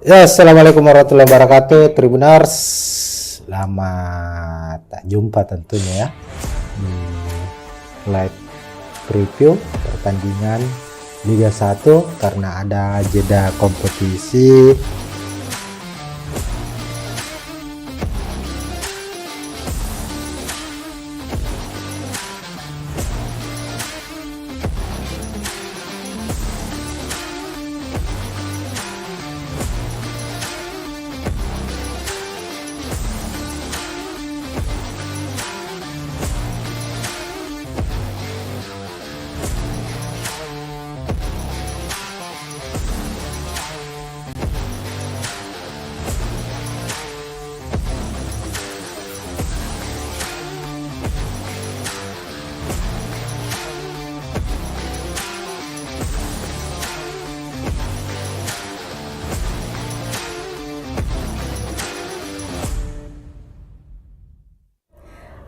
Ya, assalamualaikum warahmatullahi wabarakatuh, Tribuners. Lama tak jumpa tentunya ya. Live preview pertandingan Liga 1 karena ada jeda kompetisi.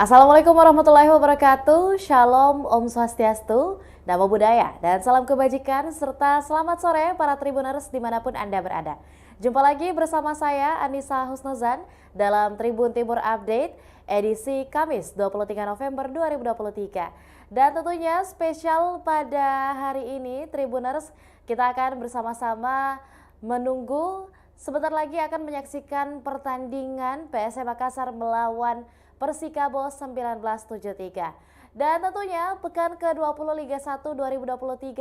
Assalamualaikum warahmatullahi wabarakatuh. Shalom, Om Swastiastu, Namo Buddhaya, dan salam kebajikan serta selamat sore para Tribuners dimanapun Anda berada. Jumpa lagi bersama saya Anissa Husnuzan dalam Tribun Timur Update edisi Kamis 23 November 2023. Dan tentunya spesial pada hari ini Tribuners, kita akan bersama-sama menunggu sebentar lagi akan menyaksikan pertandingan PSM Makassar melawan Persikabo 1973. Dan tentunya pekan ke-20 Liga 1 2023-2024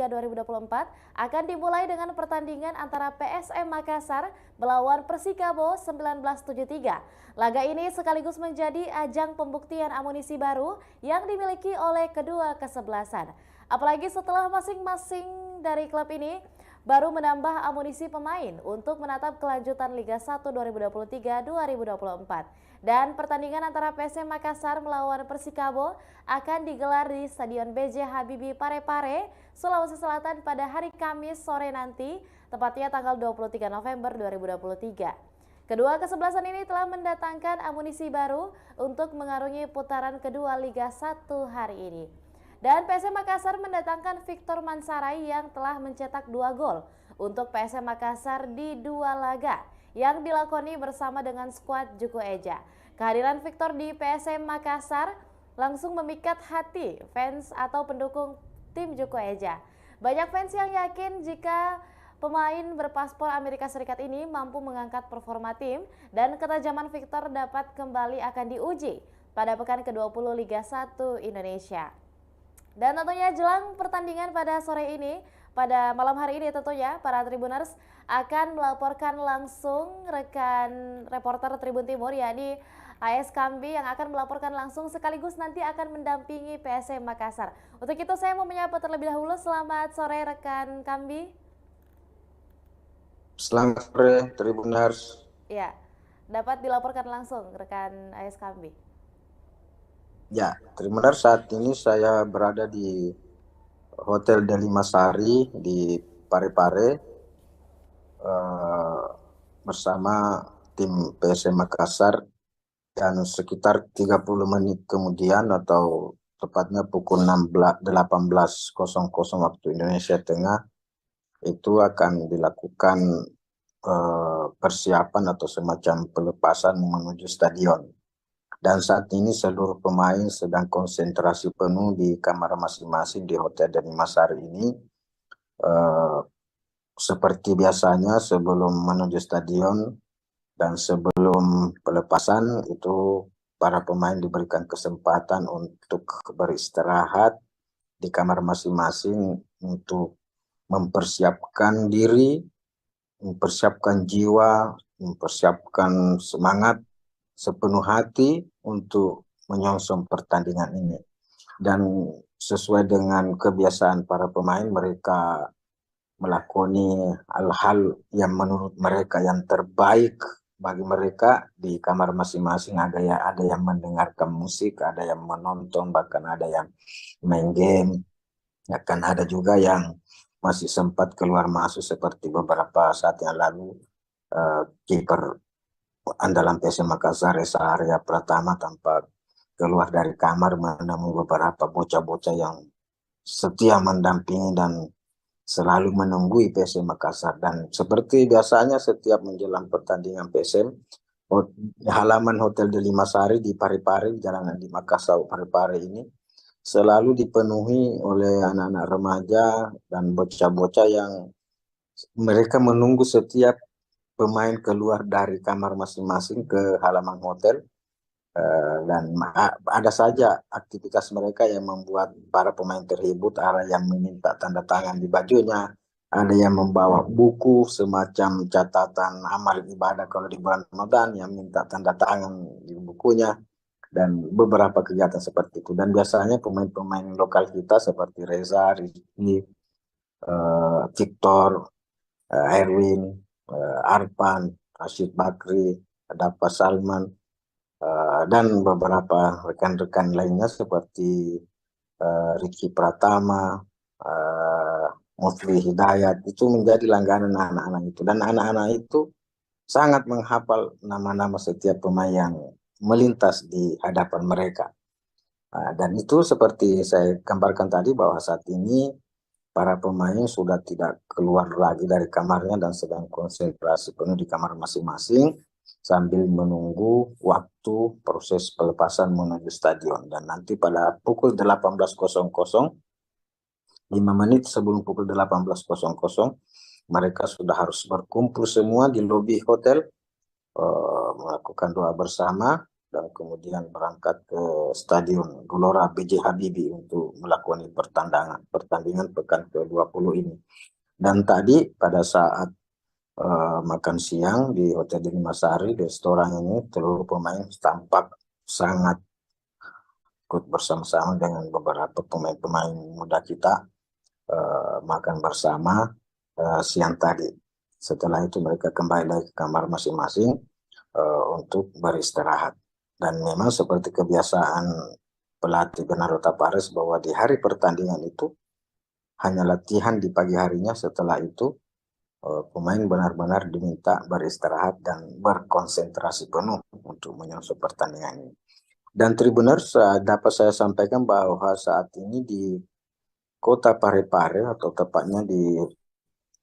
akan dimulai dengan pertandingan antara PSM Makassar melawan Persikabo 1973. Laga ini sekaligus menjadi ajang pembuktian amunisi baru yang dimiliki oleh kedua kesebelasan. Apalagi setelah masing-masing dari klub ini baru menambah amunisi pemain untuk menatap kelanjutan Liga 1 2023-2024. Dan pertandingan antara PSM Makassar melawan Persikabo akan digelar di Stadion B.J. Habibie Parepare, Sulawesi Selatan pada hari Kamis sore nanti, tepatnya tanggal 23 November 2023. Kedua kesebelasan ini telah mendatangkan amunisi baru untuk mengarungi putaran kedua Liga 1 hari ini. Dan PSM Makassar mendatangkan Victor Mansarai yang telah mencetak 2 gol untuk PSM Makassar di 2 laga yang dilakoni bersama dengan skuad Juku Eja. Kehadiran Victor di PSM Makassar langsung memikat hati fans atau pendukung tim Juku Eja. Banyak fans yang yakin jika pemain berpaspor Amerika Serikat ini mampu mengangkat performa tim dan ketajaman Victor dapat kembali akan diuji pada pekan ke-20 Liga 1 Indonesia. Dan tentunya jelang pertandingan pada sore ini, pada malam hari ini tentunya para Tribuners akan melaporkan langsung rekan reporter Tribun Timur yakni AS Kambi yang akan melaporkan langsung sekaligus nanti akan mendampingi PSM Makassar. Untuk itu saya mau menyapa terlebih dahulu. Selamat sore rekan Kambi. Selamat sore Tribuners. Ya, dapat dilaporkan langsung rekan AS Kambi. Ya, Tribuners, saat ini saya berada di Hotel Delimasari di Parepare bersama tim PSM Makassar, dan sekitar 30 menit kemudian atau tepatnya pukul 18.00 waktu Indonesia Tengah itu akan dilakukan persiapan atau semacam pelepasan menuju stadion. Dan saat ini seluruh pemain sedang konsentrasi penuh di kamar masing-masing di Hotel Delimasari ini. Seperti biasanya sebelum menuju stadion dan sebelum pelepasan itu para pemain diberikan kesempatan untuk beristirahat di kamar masing-masing untuk mempersiapkan diri, mempersiapkan jiwa, mempersiapkan semangat sepenuh hati untuk menyongsong pertandingan ini. Dan sesuai dengan kebiasaan para pemain, mereka melakoni hal-hal yang menurut mereka yang terbaik bagi mereka di kamar masing-masing. Ada yang mendengarkan musik, ada yang menonton, bahkan ada yang main game. Akan ada juga yang masih sempat keluar masuk seperti beberapa saat yang lalu kiper andalan PSM Makassar Reza Arya Pratama tampak keluar dari kamar menemui beberapa bocah-bocah yang setia mendampingi dan selalu menunggui PSM Makassar. Dan seperti biasanya setiap menjelang pertandingan PSM, halaman Hotel Delimasari di Parepare, jalanan di Makassar Parepare ini selalu dipenuhi oleh anak-anak remaja dan bocah-bocah yang mereka menunggu setiap pemain keluar dari kamar masing-masing ke halaman hotel. Dan ada saja aktivitas mereka yang membuat para pemain terhibur, ada yang meminta tanda tangan di bajunya, ada yang membawa buku semacam catatan amal ibadah kalau di bulan Ramadan yang minta tanda tangan di bukunya, dan beberapa kegiatan seperti itu. Dan biasanya pemain-pemain lokal kita seperti Reza, Rizky, Victor, Erwin, Arpan, Rashid Bakri, Dapa Salman, dan beberapa rekan-rekan lainnya seperti Ricky Pratama, Mufli Hidayat, itu menjadi langganan anak-anak itu. Dan anak-anak itu sangat menghafal nama-nama setiap pemain yang melintas di hadapan mereka. Dan itu seperti saya gambarkan tadi bahwa saat ini para pemain sudah tidak keluar lagi dari kamarnya dan sedang konsentrasi penuh di kamar masing-masing sambil menunggu waktu proses pelepasan menuju stadion. Dan nanti pada pukul 18.00, 5 menit sebelum pukul 18.00, mereka sudah harus berkumpul semua di lobi hotel, melakukan doa bersama, dan kemudian berangkat ke Stadion Gelora B.J. Habibie untuk melakukan pertandingan pekan ke-20 ini. Dan tadi pada saat makan siang di Hotel Delimasari, di restoran ini, seluruh pemain tampak sangat ikut bersama-sama dengan beberapa pemain-pemain muda kita makan bersama siang tadi. Setelah itu mereka kembali lagi ke kamar masing-masing untuk beristirahat. Dan memang seperti kebiasaan pelatih Bernardo Tapares bahwa di hari pertandingan itu hanya latihan di pagi harinya. Setelah itu pemain benar-benar diminta beristirahat dan berkonsentrasi penuh untuk menyusun pertandingan ini. Dan Tribuners, dapat saya sampaikan bahwa saat ini di Kota Parepare, atau tepatnya di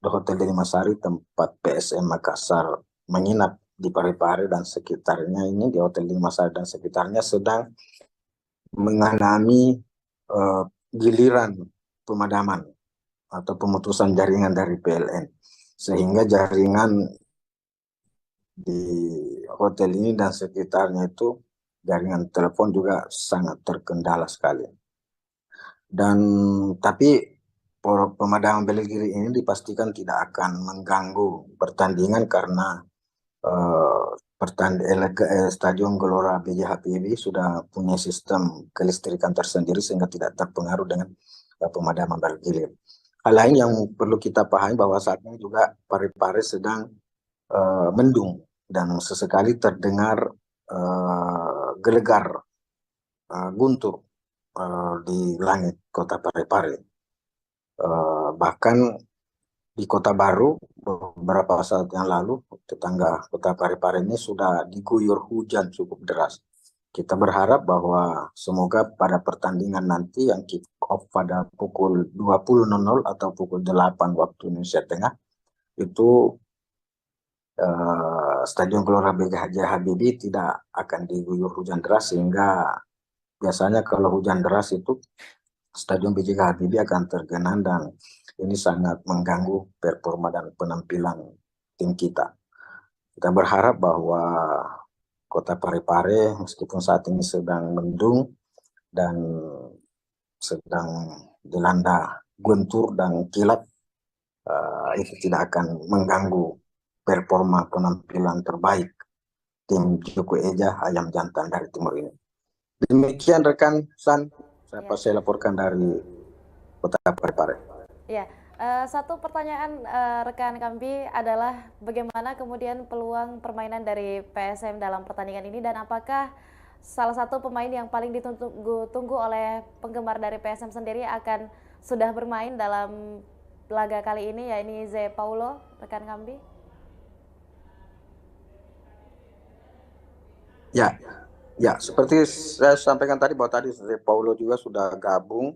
Hotel Delimasari tempat PSM Makassar menginap di Parepare dan sekitarnya ini, di Hotel Delimasari dan sekitarnya sedang mengalami giliran pemadaman atau pemutusan jaringan dari PLN, sehingga jaringan di hotel ini dan sekitarnya itu, jaringan telepon juga sangat terkendala sekali. Dan tapi pemadaman bela diri ini dipastikan tidak akan mengganggu pertandingan karena Stadion Gelora B.J. Habibie sudah punya sistem kelistrikan tersendiri sehingga tidak terpengaruh dengan pemadaman bela diri. Hal lain yang perlu kita pahami bahwa saat ini juga Parepare sedang mendung dan sesekali terdengar gelegar guntur di langit kota Parepare. Bahkan di Kota Baru beberapa saat yang lalu, tetangga kota Parepare ini sudah diguyur hujan cukup deras. Kita berharap bahwa semoga pada pertandingan nanti yang kick off pada pukul 20.00 atau pukul 8 waktu Indonesia Tengah itu Stadion Gelora B.J. Habibie tidak akan diguyur hujan deras, sehingga biasanya kalau hujan deras itu Stadion B.J. Habibie akan tergenang dan ini sangat mengganggu performa dan penampilan tim kita. Kita berharap bahwa Kota Parepare meskipun saat ini sedang mendung dan sedang dilanda guntur dan kilat, itu tidak akan mengganggu performa penampilan terbaik tim Cuku Eja Ayam Jantan dari Timur ini. Demikian rekan San, saya laporkan dari Kota Parepare. Ya, satu pertanyaan rekan kami adalah bagaimana kemudian peluang permainan dari PSM dalam pertandingan ini, dan apakah salah satu pemain yang paling ditunggu oleh penggemar dari PSM sendiri akan sudah bermain dalam laga kali ini, yakni Zé Paulo, rekan kami? Ya, seperti saya sampaikan tadi bahwa tadi Zé Paulo juga sudah gabung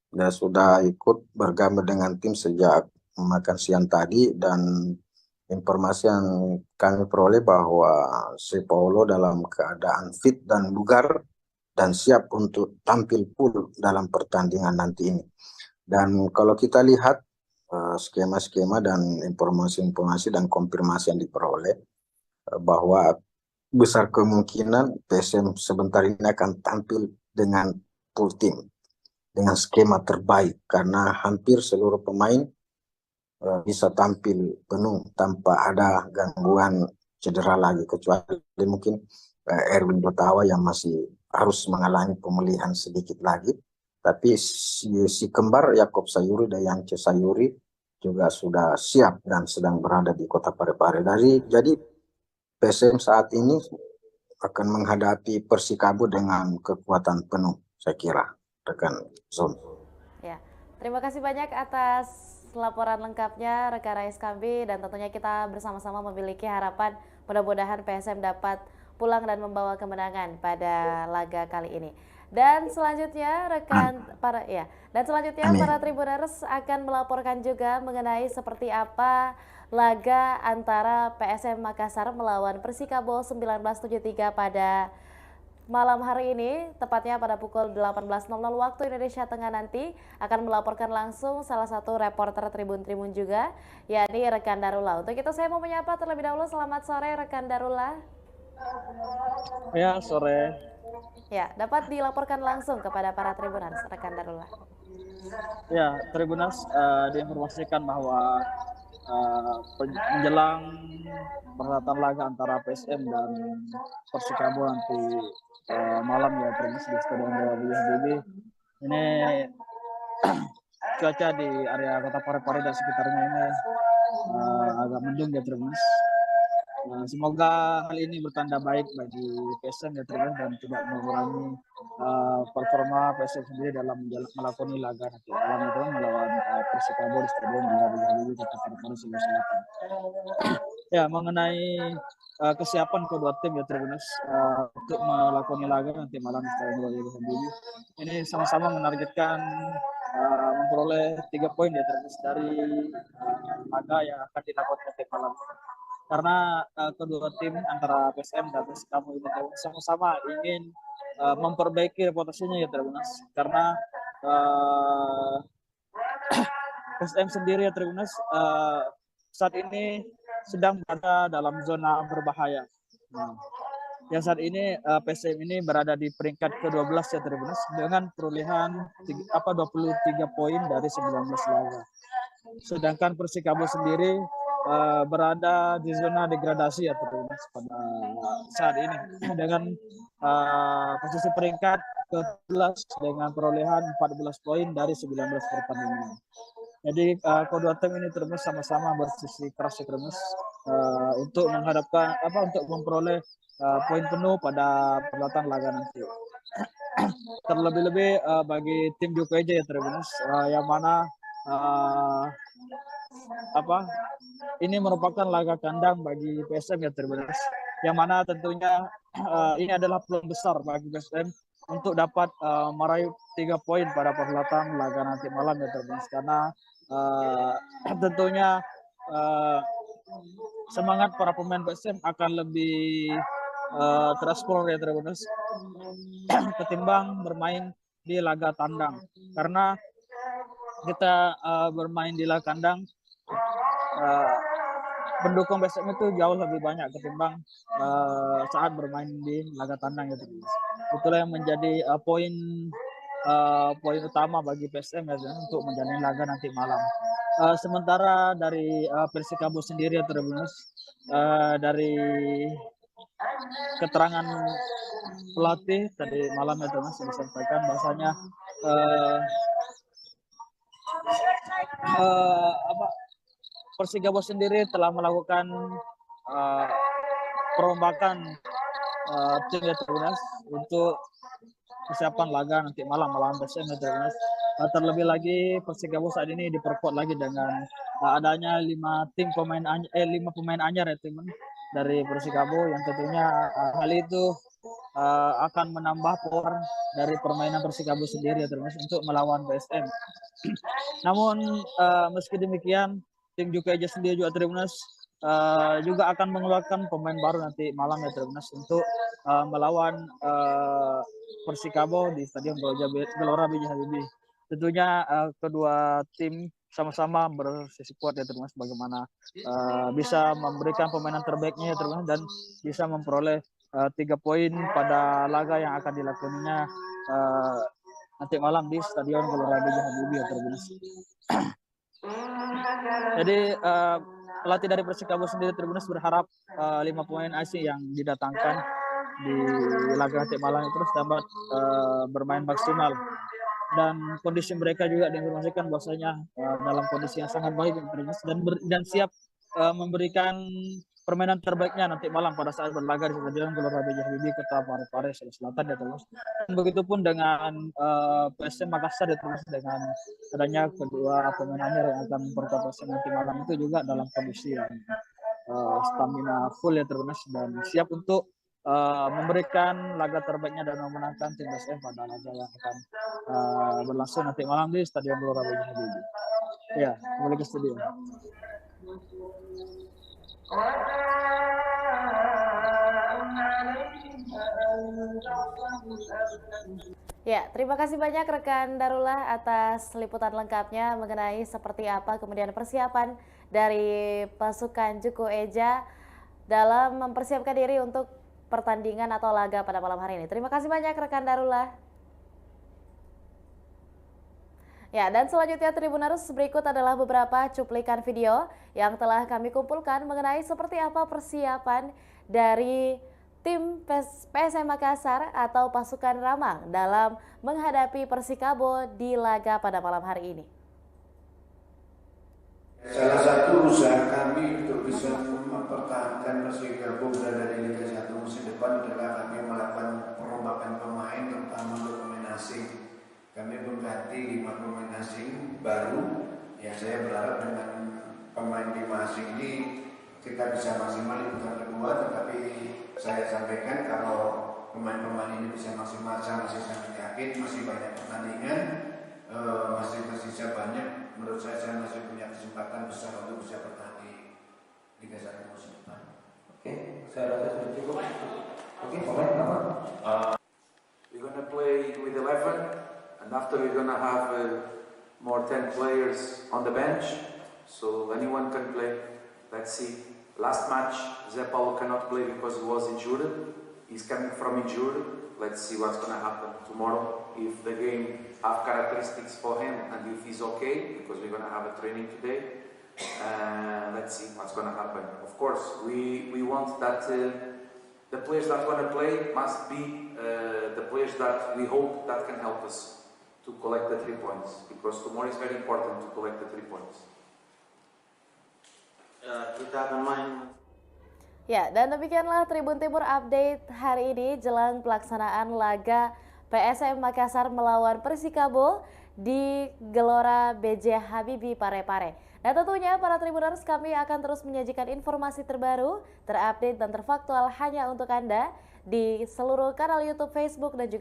dan sudah ikut bergabung dengan tim sejak makan siang tadi, dan informasi yang kami peroleh bahwa si Paulo dalam keadaan fit dan bugar dan siap untuk tampil full dalam pertandingan nanti ini. Dan kalau kita lihat skema-skema dan informasi-informasi dan konfirmasi yang diperoleh, bahwa besar kemungkinan PSM sebentar ini akan tampil dengan full team, dengan skema terbaik, karena hampir seluruh pemain bisa tampil penuh tanpa ada gangguan cedera lagi, kecuali mungkin Erwin Dotawa yang masih harus mengalami pemulihan sedikit lagi. Tapi si kembar Yakob Sayuri dan Yance Sayuri juga sudah siap dan sedang berada di Kota Parepare. Jadi PSM saat ini akan menghadapi Persikabo dengan kekuatan penuh, saya kira, rekan Zom. Ya, terima kasih banyak atas laporan lengkapnya rekan Rais Kambi, dan tentunya kita bersama-sama memiliki harapan mudah-mudahan PSM dapat pulang dan membawa kemenangan pada laga kali ini. Dan selanjutnya para Tribuners akan melaporkan juga mengenai seperti apa laga antara PSM Makassar melawan Persikabo 1973 pada malam hari ini, tepatnya pada pukul 18.00 waktu Indonesia Tengah nanti, akan melaporkan langsung salah satu reporter Tribun juga, yakni rekan Darullah. Untuk itu saya mau menyapa terlebih dahulu. Selamat sore rekan Darullah. Ya, sore. Ya, dapat dilaporkan langsung kepada para Tribuners, rekan Darullah. Ya, Tribuners diinformasikan bahwa menjelang perhelatan laga antara PSM dan Persikabo nanti malam ya, Tribuners, di Stadion Habibie. Ini cuaca di area Kota Parepare dan sekitarnya ini agak mendung ya, Tribuners. Semoga hal ini bertanda baik bagi PSM ya, Tribuners, dan tidak mengurangi performa PSM sendiri dalam melakoni laga nanti malam itu melawan Persikabo di Stadion Habibie Kota Parepare, Sulawesi Selatan. Ya, mengenai kesiapan kedua tim ya, Tribuners, untuk melakoni laga nanti malam di Stadion Habibie, ini sama-sama menargetkan memperoleh 3 poin ya, Tribuners, dari laga yang akan dilakukan nanti malam. Karena kedua tim antara PSM dan Persikabo ini sama-sama ingin memperbaiki reputasinya ya, Tribuners, karena PSM sendiri ya, Tribuners, saat ini sedang berada dalam zona berbahaya. Yang saat ini PSM ini berada di peringkat ke-12 ya, Tribuners, dengan perolehan 23 poin dari 19 laga. Sedangkan Persikabo sendiri berada di zona degradasi ya, Tribuners, pada saat ini dengan posisi peringkat ke-11 dengan perolehan 14 poin dari 19 pertandingan. Jadi kedua tim ini terus sama-sama bersisi keras ya, Tribuners, untuk untuk memperoleh poin penuh pada perhelatan laga nanti. Terlebih-lebih bagi tim Jupeja ya, Tribuners, yang mana ini merupakan laga kandang bagi PSM ya, Tribuners, yang mana tentunya ini adalah peluang besar bagi PSM untuk dapat meraih 3 poin pada perhelatan laga nanti malam ya, Tribuners, karena tentunya semangat para pemain PSM akan lebih tereksplor ya, Tribuners, ketimbang bermain di laga tandang, karena kita bermain di laga kandang pendukung PSM itu jauh lebih banyak ketimbang saat bermain di laga tandang gitu. Itulah yang menjadi poin utama bagi PSM ya, untuk menjalani laga nanti malam. Sementara dari Persikabo sendiri ya, Tribuners, dari keterangan pelatih tadi malam ya, Tribuners, disampaikan bahwasanya Persikabo sendiri telah melakukan perombakan tim ya, Tribuners, untuk persiapan laga nanti malam melawan PSM ya, Tribuners. Terlebih lagi Persikabo saat ini diperkuat lagi dengan adanya 5 pemain anyar ya, teman, dari Persikabo, yang tentunya hal itu akan menambah power dari permainan Persikabo sendiri ya, Tribuners, untuk melawan PSM. Namun meski demikian tim Juku Eja sendiri juga Tribuners juga akan mengeluarkan pemain baru nanti malam ya Tribuners untuk melawan Persikabo di Stadion Gelora B.J. Habibie. Tentunya kedua tim sama-sama bersisi kuat ya Tribuners bagaimana bisa memberikan permainan terbaiknya ya Tribuners dan bisa memperoleh 3 poin pada laga yang akan dilakoninya nanti malam di Stadion Gelora B.J. Habibie ya Tribuners. Jadi pelatih dari Persikabo sendiri Tribuners berharap 5 pemain asing yang didatangkan di laga nanti malam itu terus dapat bermain maksimal dan kondisi mereka juga diinformasikan bahwasanya dalam kondisi yang sangat baik dan siap memberikan permainan terbaiknya nanti malam pada saat berlaga di Stadion Gelora B.J. Habibie Kota Parepare Sulawesi Selatan ya terus. Dan begitupun dengan PSM Makassar ya terus dengan adanya kedua pemain anyar yang akan memperkuat PSM nanti malam itu juga dalam kondisi yang stamina full ya terus dan siap untuk memberikan laga terbaiknya dan memenangkan tim PSM pada laga yang akan berlangsung nanti malam di Stadion Gelora B.J. Habibie. Ya, kembali ke studio. Ya, terima kasih banyak rekan Darullah atas liputan lengkapnya mengenai seperti apa kemudian persiapan dari pasukan Juku Eja dalam mempersiapkan diri untuk pertandingan atau laga pada malam hari ini. Terima kasih banyak rekan Darullah. Ya, dan selanjutnya Tribuners berikut adalah beberapa cuplikan video yang telah kami kumpulkan mengenai seperti apa persiapan dari tim PSM Makassar atau pasukan Ramang dalam menghadapi Persikabo di laga pada malam hari ini. Salah satu usaha kami untuk bisa mempertahankan Persikabo berada di Liga 1 musim depan adalah kami melakukan perombakan pemain terutama untuk pemain asing. Kami mengganti 5 pemain asing baru. Ya, saya berharap dengan pemain 5 asing ini kita bisa maksimal di putaran kedua. Tetapi saya sampaikan kalau pemain-pemain ini bisa maksimal, saya masih sangat yakin masih banyak pertandingan, masih tersisa banyak. Menurut saya masih punya kesempatan besar untuk bisa bertahan di Liga 1 musim depan. Oke, saya rasa sudah cukup. Oke, pemain nama. We're gonna play with 11. And after we're gonna have more 10 players on the bench, so anyone can play. Let's see. Last match, Zé Paulo cannot play because he was injured. He's coming from injury. Let's see what's gonna happen tomorrow. If the game have characteristics for him and if he's okay, because we're gonna have a training today. Let's see what's gonna happen. Of course, we want that the players that gonna play must be the players that we hope that can help us to collect the 3 points, because tomorrow is very important to collect the 3 points. Kita akan main. Ya, dan demikianlah Tribun Timur update hari ini jelang pelaksanaan laga PSM Makassar melawan Persikabo di Gelora B.J. Habibie Parepare. Dan tentunya para Tribuners, kami akan terus menyajikan informasi terbaru, terupdate dan terfaktual hanya untuk Anda di seluruh kanal YouTube, Facebook dan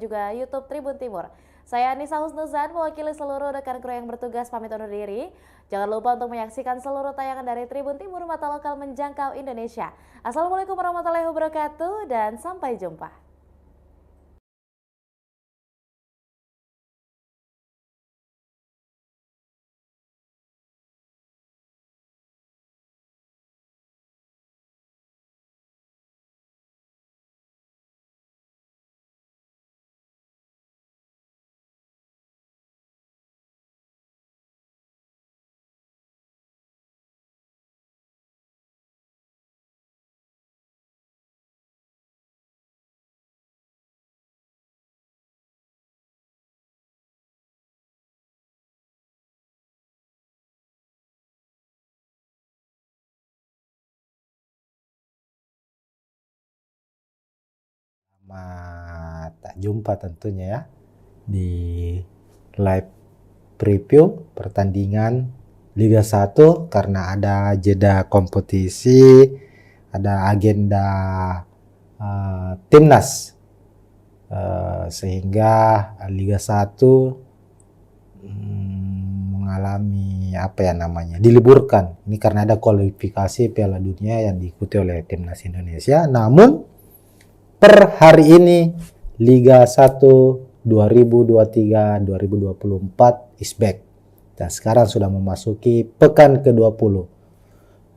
juga YouTube Tribun Timur. Saya Nisa Husnuzan, mewakili seluruh rekan kru yang bertugas pamit undur diri. Jangan lupa untuk menyaksikan seluruh tayangan dari Tribun Timur, mata lokal menjangkau Indonesia. Assalamualaikum warahmatullahi wabarakatuh dan sampai jumpa. Tak jumpa tentunya ya di live preview pertandingan Liga 1 karena ada jeda kompetisi, ada agenda timnas sehingga Liga 1 mengalami diliburkan. Ini karena ada kualifikasi Piala Dunia yang diikuti oleh timnas Indonesia. Namun per hari ini Liga 1 2023-2024 is back. Dan sekarang sudah memasuki pekan ke-20.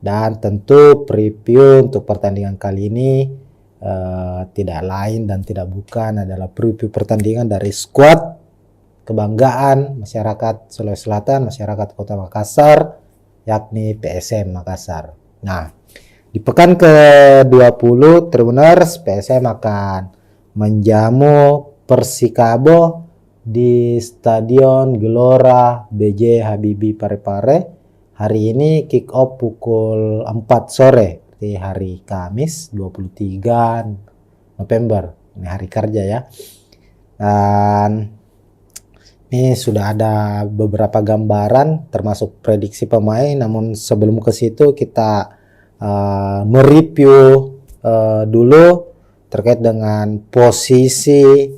Dan tentu preview untuk pertandingan kali ini tidak lain dan tidak bukan adalah preview pertandingan dari skuad kebanggaan masyarakat Sulawesi Selatan, masyarakat Kota Makassar, yakni PSM Makassar. Nah, di pekan ke-20 Tribuners, PSM akan menjamu Persikabo di Stadion Gelora B.J. Habibie Parepare. Hari ini kick off pukul 4 sore, di hari Kamis 23 November. Ini hari kerja ya. Dan ini sudah ada beberapa gambaran termasuk prediksi pemain, namun sebelum ke situ kita mereview dulu terkait dengan posisi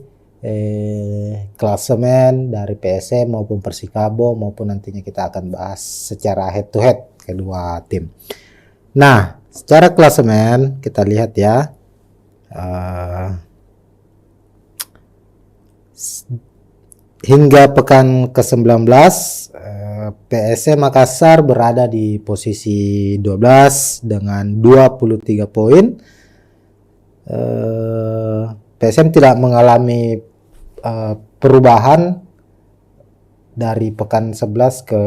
klasemen dari PSM maupun Persikabo, maupun nantinya kita akan bahas secara head to head kedua tim. Nah, secara klasemen kita lihat ya, hingga pekan ke-19 PSM Makassar berada di posisi 12 dengan 23 poin. PSM tidak mengalami perubahan dari pekan 11 ke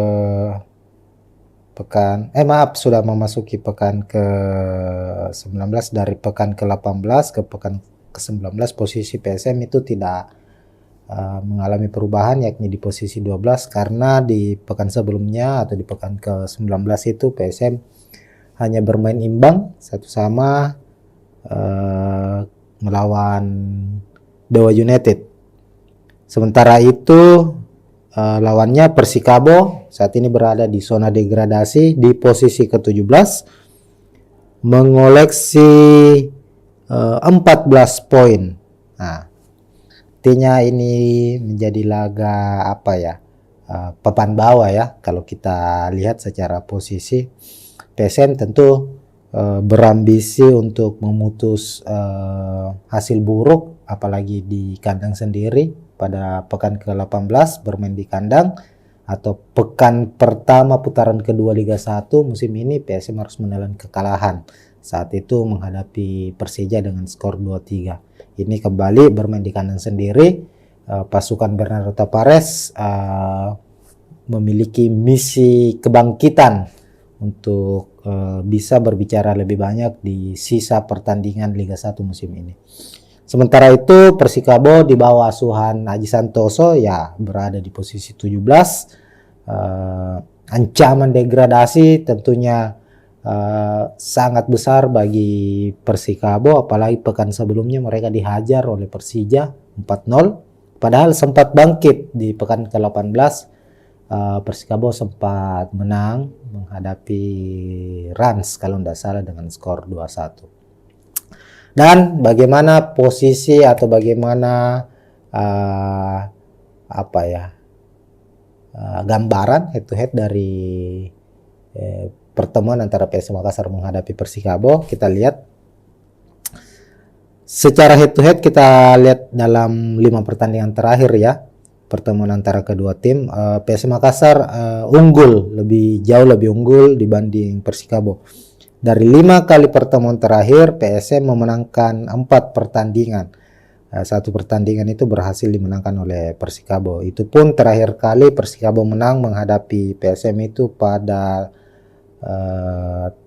sudah memasuki pekan ke-19. Dari pekan ke-18 ke pekan ke-19 posisi PSM itu tidak mengalami perubahan, yakni di posisi 12, karena di pekan sebelumnya atau di pekan ke-19 itu PSM hanya bermain imbang 1-1 melawan Dewa United. Sementara itu lawannya Persikabo saat ini berada di zona degradasi di posisi ke-17 mengoleksi 14 poin. Nah, artinya ini menjadi laga papan bawah ya. Kalau kita lihat secara posisi, PSM tentu berambisi untuk memutus hasil buruk, apalagi di kandang sendiri pada pekan ke-18 bermain di kandang, atau pekan pertama putaran kedua Liga 1 musim ini PSM harus menelan kekalahan saat itu menghadapi Persija dengan skor 2-3. Ini kembali bermain di kandang sendiri. Pasukan Bernardo Tapares memiliki misi kebangkitan untuk bisa berbicara lebih banyak di sisa pertandingan Liga 1 musim ini. Sementara itu Persikabo di bawah asuhan Aji Santoso ya berada di posisi 17. Ancaman degradasi tentunya sangat besar bagi Persikabo, apalagi pekan sebelumnya mereka dihajar oleh Persija 4-0, padahal sempat bangkit di pekan ke-18. Persikabo sempat menang menghadapi Rans kalau tidak salah dengan skor 2-1. Dan bagaimana posisi atau bagaimana gambaran head to head dari pertemuan antara PSM Makassar menghadapi Persikabo, kita lihat secara head to head. Kita lihat dalam 5 pertandingan terakhir ya, pertemuan antara kedua tim, PSM Makassar jauh lebih unggul dibanding Persikabo. Dari 5 kali pertemuan terakhir PSM memenangkan 4 pertandingan. 1 pertandingan itu berhasil dimenangkan oleh Persikabo. Itu pun terakhir kali Persikabo menang menghadapi PSM itu pada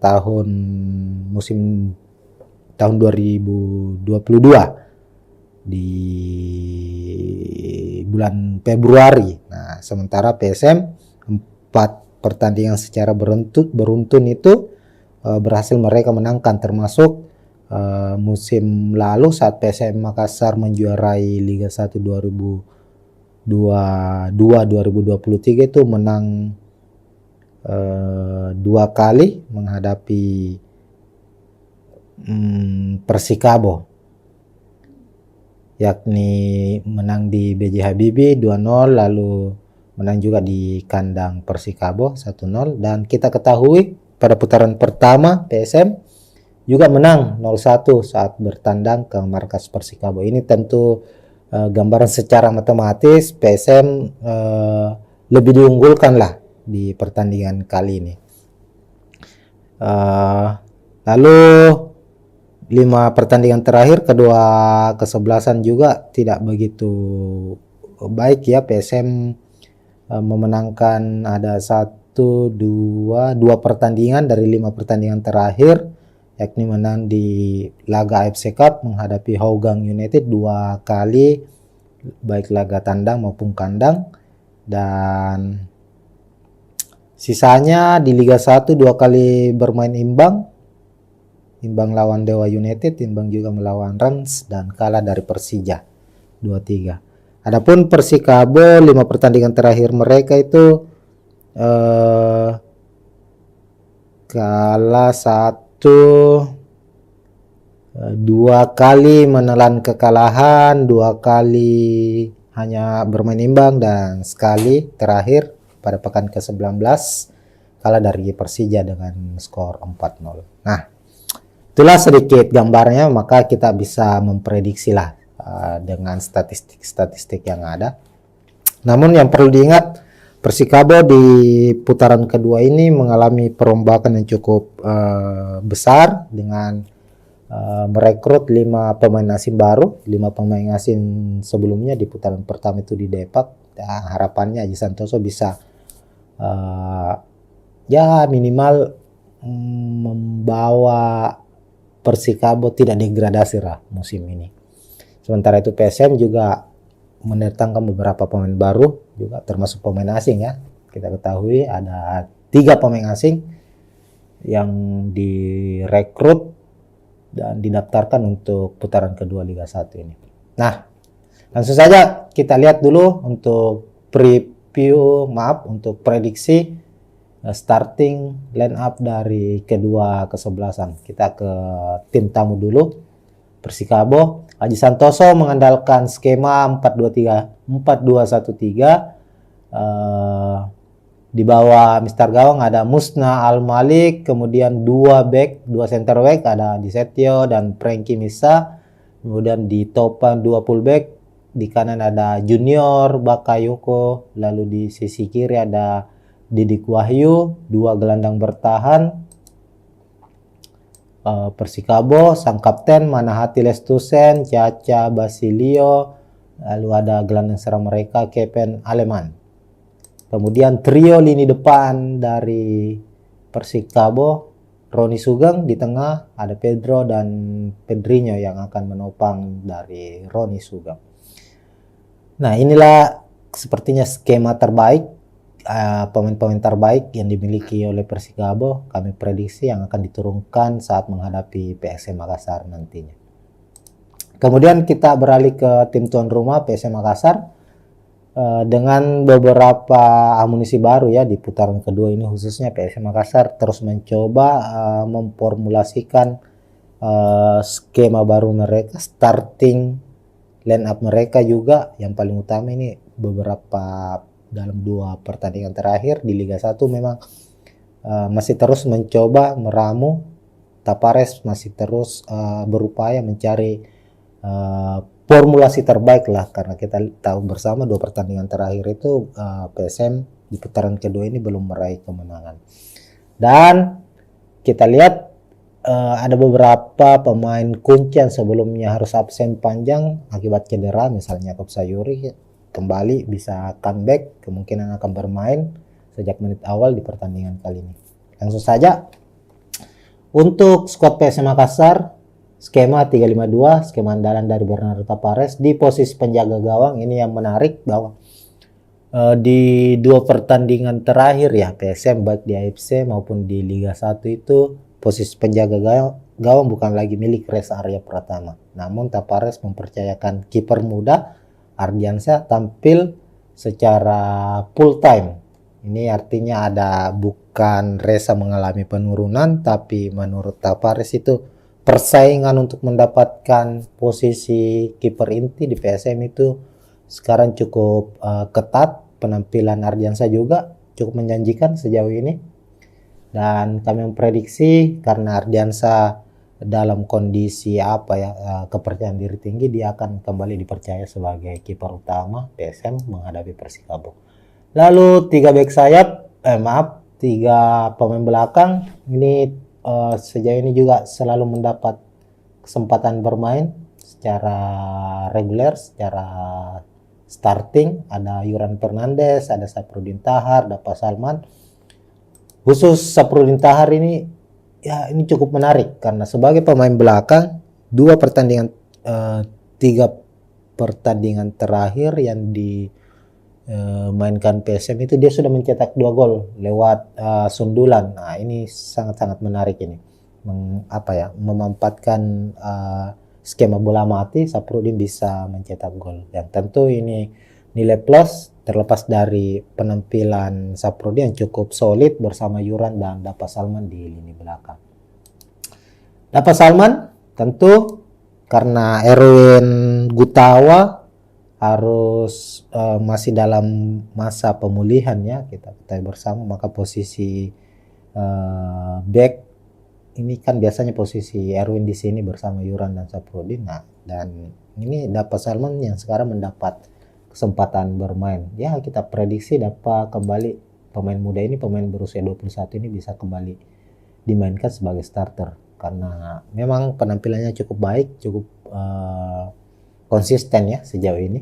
tahun 2022 di bulan Februari. Nah, sementara PSM 4 pertandingan secara beruntun itu berhasil mereka menangkan, termasuk musim lalu saat PSM Makassar menjuarai Liga 1 2022-2023 itu menang 2 kali menghadapi Persikabo, yakni menang di B.J. Habibie 2-0, lalu menang juga di kandang Persikabo 1-0, dan kita ketahui pada putaran pertama PSM juga menang 0-1 saat bertandang ke markas Persikabo. Ini tentu gambaran secara matematis PSM lebih diunggulkan lah di pertandingan kali ini. Lalu 5 pertandingan terakhir kedua kesebelasan juga tidak begitu baik ya. PSM memenangkan ada 2 pertandingan dari 5 pertandingan terakhir, yakni menang di laga AFC Cup menghadapi Hougang United 2 kali, baik laga tandang maupun kandang, dan sisanya di Liga 1 2 kali bermain imbang lawan Dewa United, imbang juga melawan Rans, dan kalah dari Persija 2-3. Adapun Persikabo 5 pertandingan terakhir mereka itu kalah 2 kali menelan kekalahan, 2 kali hanya bermain imbang, dan sekali terakhir pada pekan ke-19 kalah dari Persija dengan skor 4-0. Nah, itulah sedikit gambarnya, maka kita bisa memprediksi lah dengan statistik-statistik yang ada. Namun yang perlu diingat, Persikabo di putaran kedua ini mengalami perombakan yang cukup besar dengan merekrut 5 pemain asing baru. 5 pemain asing sebelumnya di putaran pertama itu di Depak. Harapannya Aji Santoso bisa ya minimal membawa Persikabo tidak degradasi lah musim ini. Sementara itu PSM juga mendatangkan beberapa pemain baru juga, termasuk pemain asing ya. Kita ketahui ada 3 pemain asing yang direkrut dan didaftarkan untuk putaran kedua Liga 1 ini. Nah, langsung saja kita lihat dulu untuk untuk prediksi starting line up dari kedua kesebelasan. Kita ke tim tamu dulu. Persikabo, Aji Santoso mengandalkan skema 4-2-1-3. Di bawah Mister Gawang ada Musna Al-Malik, kemudian 2 center back ada Disetio dan Frankie Misa. Kemudian di topan 2 fullback, di kanan ada Junior Bakayoko, lalu di sisi kiri ada Didik Wahyu, 2 gelandang bertahan. Persikabo, sang kapten Manahati Lestusen, Caca Basilio, lalu ada gelandang serang mereka Kepen Aleman. Kemudian trio lini depan dari Persikabo, Roni Sugeng di tengah, ada Pedro dan Pedrinho yang akan menopang dari Roni Sugeng. Nah, inilah sepertinya skema terbaik, pemain-pemain terbaik yang dimiliki oleh Persikabo. Kami prediksi yang akan diturunkan saat menghadapi PSM Makassar nantinya. Kemudian kita beralih ke tim tuan rumah PSM Makassar dengan beberapa amunisi baru ya di putaran kedua ini, khususnya PSM Makassar terus mencoba memformulasikan skema baru mereka, starting line up mereka juga. Yang paling utama ini beberapa dalam 2 pertandingan terakhir di Liga 1 memang masih terus mencoba meramu. Tapares masih terus berupaya mencari formulasi terbaik lah, karena kita tahu bersama 2 pertandingan terakhir itu PSM di putaran kedua ini belum meraih kemenangan. Dan kita lihat ada beberapa pemain kunci yang sebelumnya harus absen panjang akibat cedera, misalnya Yakob Sayuri kembali bisa comeback, kemungkinan akan bermain sejak menit awal di pertandingan kali ini. Langsung saja untuk skuad PSM Makassar, skema 352, skema andalan dari Bernardo Tapares. Di posisi penjaga gawang ini yang menarik bahwa di 2 pertandingan terakhir ya PSM baik di AFC maupun di Liga 1 itu posisi penjaga gawang bukan lagi milik Reza Arya Pratama, namun Tapares mempercayakan kiper muda Ardiansyah tampil secara full time. Ini artinya bukan Reza mengalami penurunan, tapi menurut Tapares itu persaingan untuk mendapatkan posisi kiper inti di PSM itu sekarang cukup ketat. penampilan Ardiansa juga cukup menjanjikan sejauh ini, dan kami memprediksi karena Ardiansa dalam kondisi kepercayaan diri tinggi, dia akan kembali dipercaya sebagai kiper utama PSM menghadapi Persikabo. Lalu 3 bek sayap, 3 pemain belakang ini sejauh ini juga selalu mendapat kesempatan bermain secara reguler, secara starting. Ada Yuran Fernandes, ada Saprudin Tahar, Dapa Salman. Khusus Saprudin Tahar ini cukup menarik karena sebagai pemain belakang 3 pertandingan terakhir yang dimainkan PSM itu dia sudah mencetak 2 gol lewat sundulan. Nah, ini sangat-sangat menarik ini. Memanfaatkan skema bola mati, Saprudin bisa mencetak gol. Dan tentu ini nilai plus terlepas dari penampilan Saprudin yang cukup solid bersama Yuran dan Dapa Salman di lini belakang. Dapa Salman tentu karena Erwin Gutawa harus masih dalam masa pemulihan ya, kita ketahui bersama, maka posisi back ini kan biasanya posisi Erwin di sini bersama Yuran dan Saprudin. Nah, dan ini Dapa Salman yang sekarang mendapat kesempatan bermain. Ya, kita prediksi Dapa kembali, pemain muda ini, pemain berusia 21 ini bisa kembali dimainkan sebagai starter karena memang penampilannya cukup baik, cukup konsisten ya sejauh ini.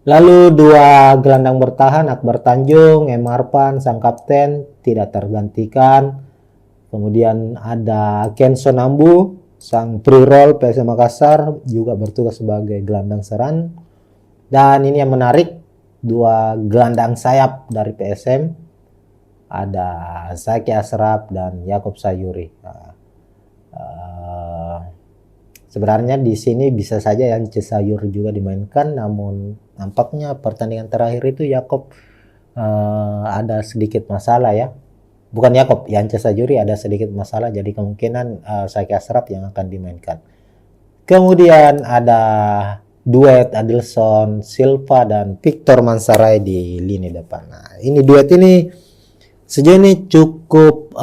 Lalu 2 gelandang bertahan, Akbar Tanjung, M. Arpan sang kapten tidak tergantikan. Kemudian ada Kenso Nambu, sang pre-roll PSM Makassar, juga bertugas sebagai gelandang serang. Dan ini yang menarik, 2 gelandang sayap dari PSM, ada Zaki Asraf dan Yakob Sayuri. Sebenarnya di sini bisa saja Yance Sayuri juga dimainkan, namun nampaknya pertandingan terakhir itu Yakob ada sedikit masalah ya. Bukan Yakob, Yance Sayuri ada sedikit masalah, jadi kemungkinan Zaki Asraf yang akan dimainkan. Kemudian ada duet Adilson Silva dan Victor Mansaray di lini depan. Nah, ini duet ini sejauh ini cukup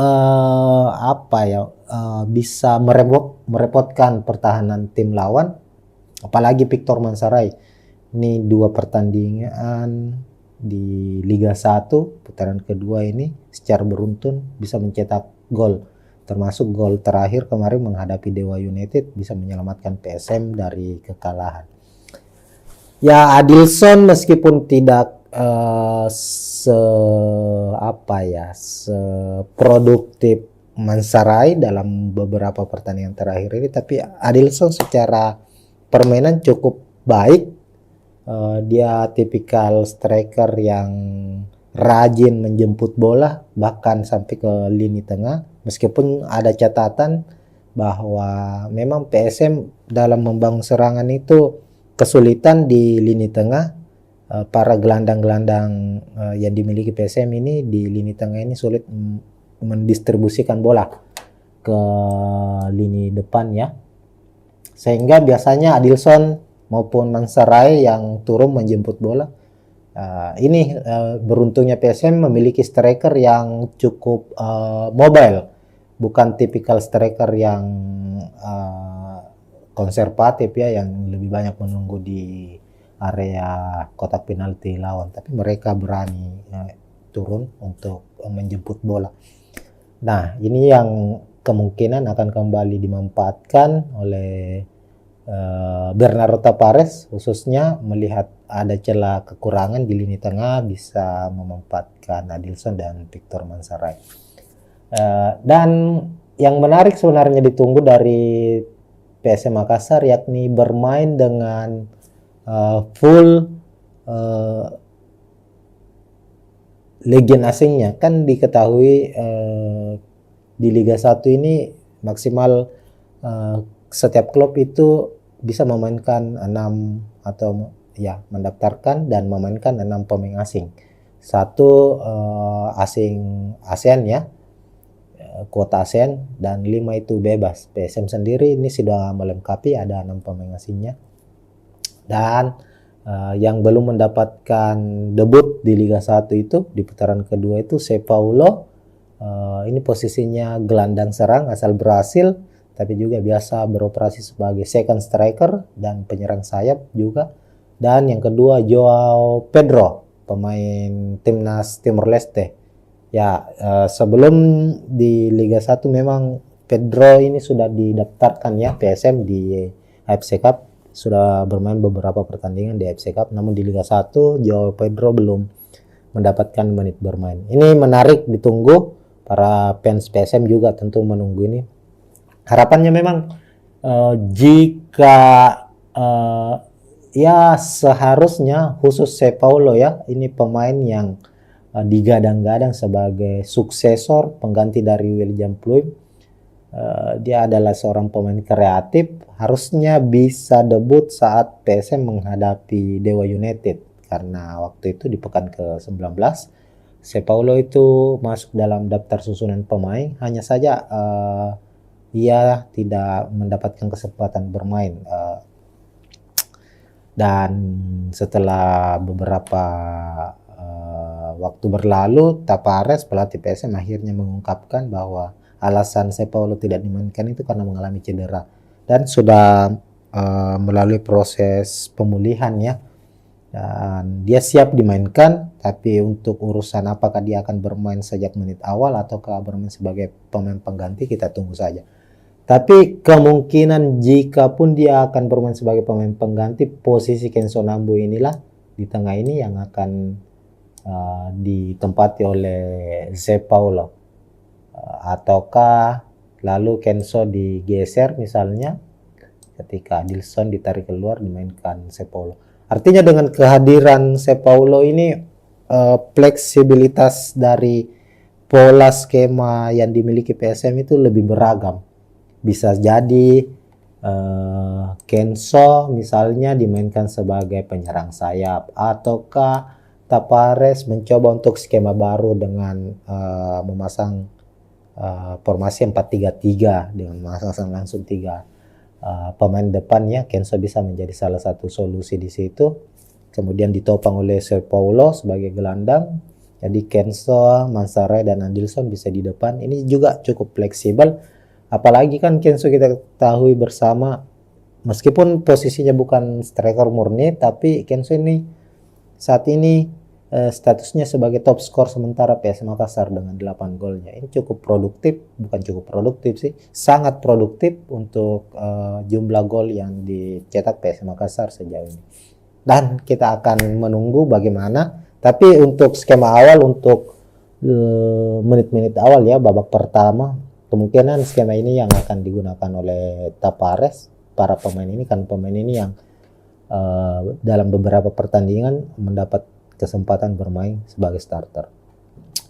bisa merepotkan pertahanan tim lawan, apalagi Victor Mansaray. Ini 2 pertandingan di Liga 1 putaran kedua ini secara beruntun bisa mencetak gol, termasuk gol terakhir kemarin menghadapi Dewa United bisa menyelamatkan PSM dari kekalahan. Ya, Adilson meskipun tidak seproduktif Mansaray dalam beberapa pertandingan terakhir ini, tapi Adilson secara permainan cukup baik. Dia tipikal striker yang rajin menjemput bola bahkan sampai ke lini tengah, meskipun ada catatan bahwa memang PSM dalam membangun serangan itu kesulitan di lini tengah. Para gelandang-gelandang yang dimiliki PSM ini di lini tengah ini sulit mendistribusikan bola ke lini depan ya, sehingga biasanya Adilson maupun Mansaray yang turun menjemput bola. Ini beruntungnya PSM memiliki striker yang cukup mobile, bukan tipikal striker yang konservatif ya, yang lebih banyak menunggu di area kotak penalti lawan, tapi mereka berani turun untuk menjemput bola. Nah, ini yang kemungkinan akan kembali dimanfaatkan oleh Bernardo Tapares, khususnya melihat ada celah kekurangan di lini tengah, bisa memanfaatkan Adilson dan Victor Mansaray. Dan yang menarik sebenarnya ditunggu dari PSM Makassar yakni bermain dengan full legend asingnya. Kan diketahui di Liga 1 ini maksimal setiap klub itu bisa memainkan 6 atau ya mendaftarkan dan memainkan 6 pemain asing. 1 asing ASEAN ya, kuota ASEAN, dan 5 itu bebas. PSM sendiri ini sudah melengkapi, ada 6 pemain asingnya. Dan Yang belum mendapatkan debut di Liga 1 itu di putaran kedua itu Paulo. Ini posisinya gelandang serang asal Brasil, tapi juga biasa beroperasi sebagai second striker dan penyerang sayap juga. Dan yang kedua Joao Pedro, pemain timnas Timor Leste. Ya, sebelum di Liga 1 memang Pedro ini sudah didaftarkan ya PSM di AFC Cup, sudah bermain beberapa pertandingan di AFC Cup, namun di Liga 1 Joao Pedro belum mendapatkan menit bermain. Ini menarik ditunggu, para fans PSM juga tentu menunggu ini. Harapannya memang jika ya seharusnya khusus Paulo ya, ini pemain yang digadang-gadang sebagai suksesor pengganti dari William Pluim. Dia adalah seorang pemain kreatif, harusnya bisa debut saat PSM menghadapi Dewa United, karena waktu itu di pekan ke-19 Paulo itu masuk dalam daftar susunan pemain, hanya saja ia tidak mendapatkan kesempatan bermain. Dan setelah beberapa waktu berlalu, Tapares, pelatih PSM, akhirnya mengungkapkan bahwa alasan Paulo tidak dimainkan itu karena mengalami cedera dan sudah melalui proses pemulihan ya, dan dia siap dimainkan, tapi untuk urusan apakah dia akan bermain sejak menit awal ataukah bermain sebagai pemain pengganti, kita tunggu saja. Tapi kemungkinan jika pun dia akan bermain sebagai pemain pengganti, posisi Kenzo Nambu inilah di tengah ini yang akan ditempati oleh Paulo. Ataukah lalu Kenzo digeser misalnya ketika Adilson ditarik keluar, dimainkan Paulo. Artinya dengan kehadiran Paulo ini fleksibilitas dari pola skema yang dimiliki PSM itu lebih beragam. Bisa jadi Kenzo misalnya dimainkan sebagai penyerang sayap, ataukah Tapares mencoba untuk skema baru dengan memasang formasi 4-3-3 dengan memasang langsung 3 pemain depannya. Kenzo bisa menjadi salah satu solusi di situ, kemudian ditopang oleh Paulo sebagai gelandang. Jadi Kenzo, Mansare dan Adilson bisa di depan. Ini juga cukup fleksibel, apalagi kan Kenzo kita ketahui bersama, meskipun posisinya bukan striker murni, tapi Kenzo ini saat ini statusnya sebagai top skor sementara PSM Makassar dengan 8 golnya. Ini cukup produktif, bukan cukup produktif sih, sangat produktif untuk jumlah gol yang dicetak PSM Makassar sejauh ini. Dan kita akan menunggu bagaimana, tapi untuk skema awal, untuk menit-menit awal ya, babak pertama, kemungkinan skema ini yang akan digunakan oleh Tapares. Para pemain ini kan pemain ini yang dalam beberapa pertandingan mendapat kesempatan bermain sebagai starter.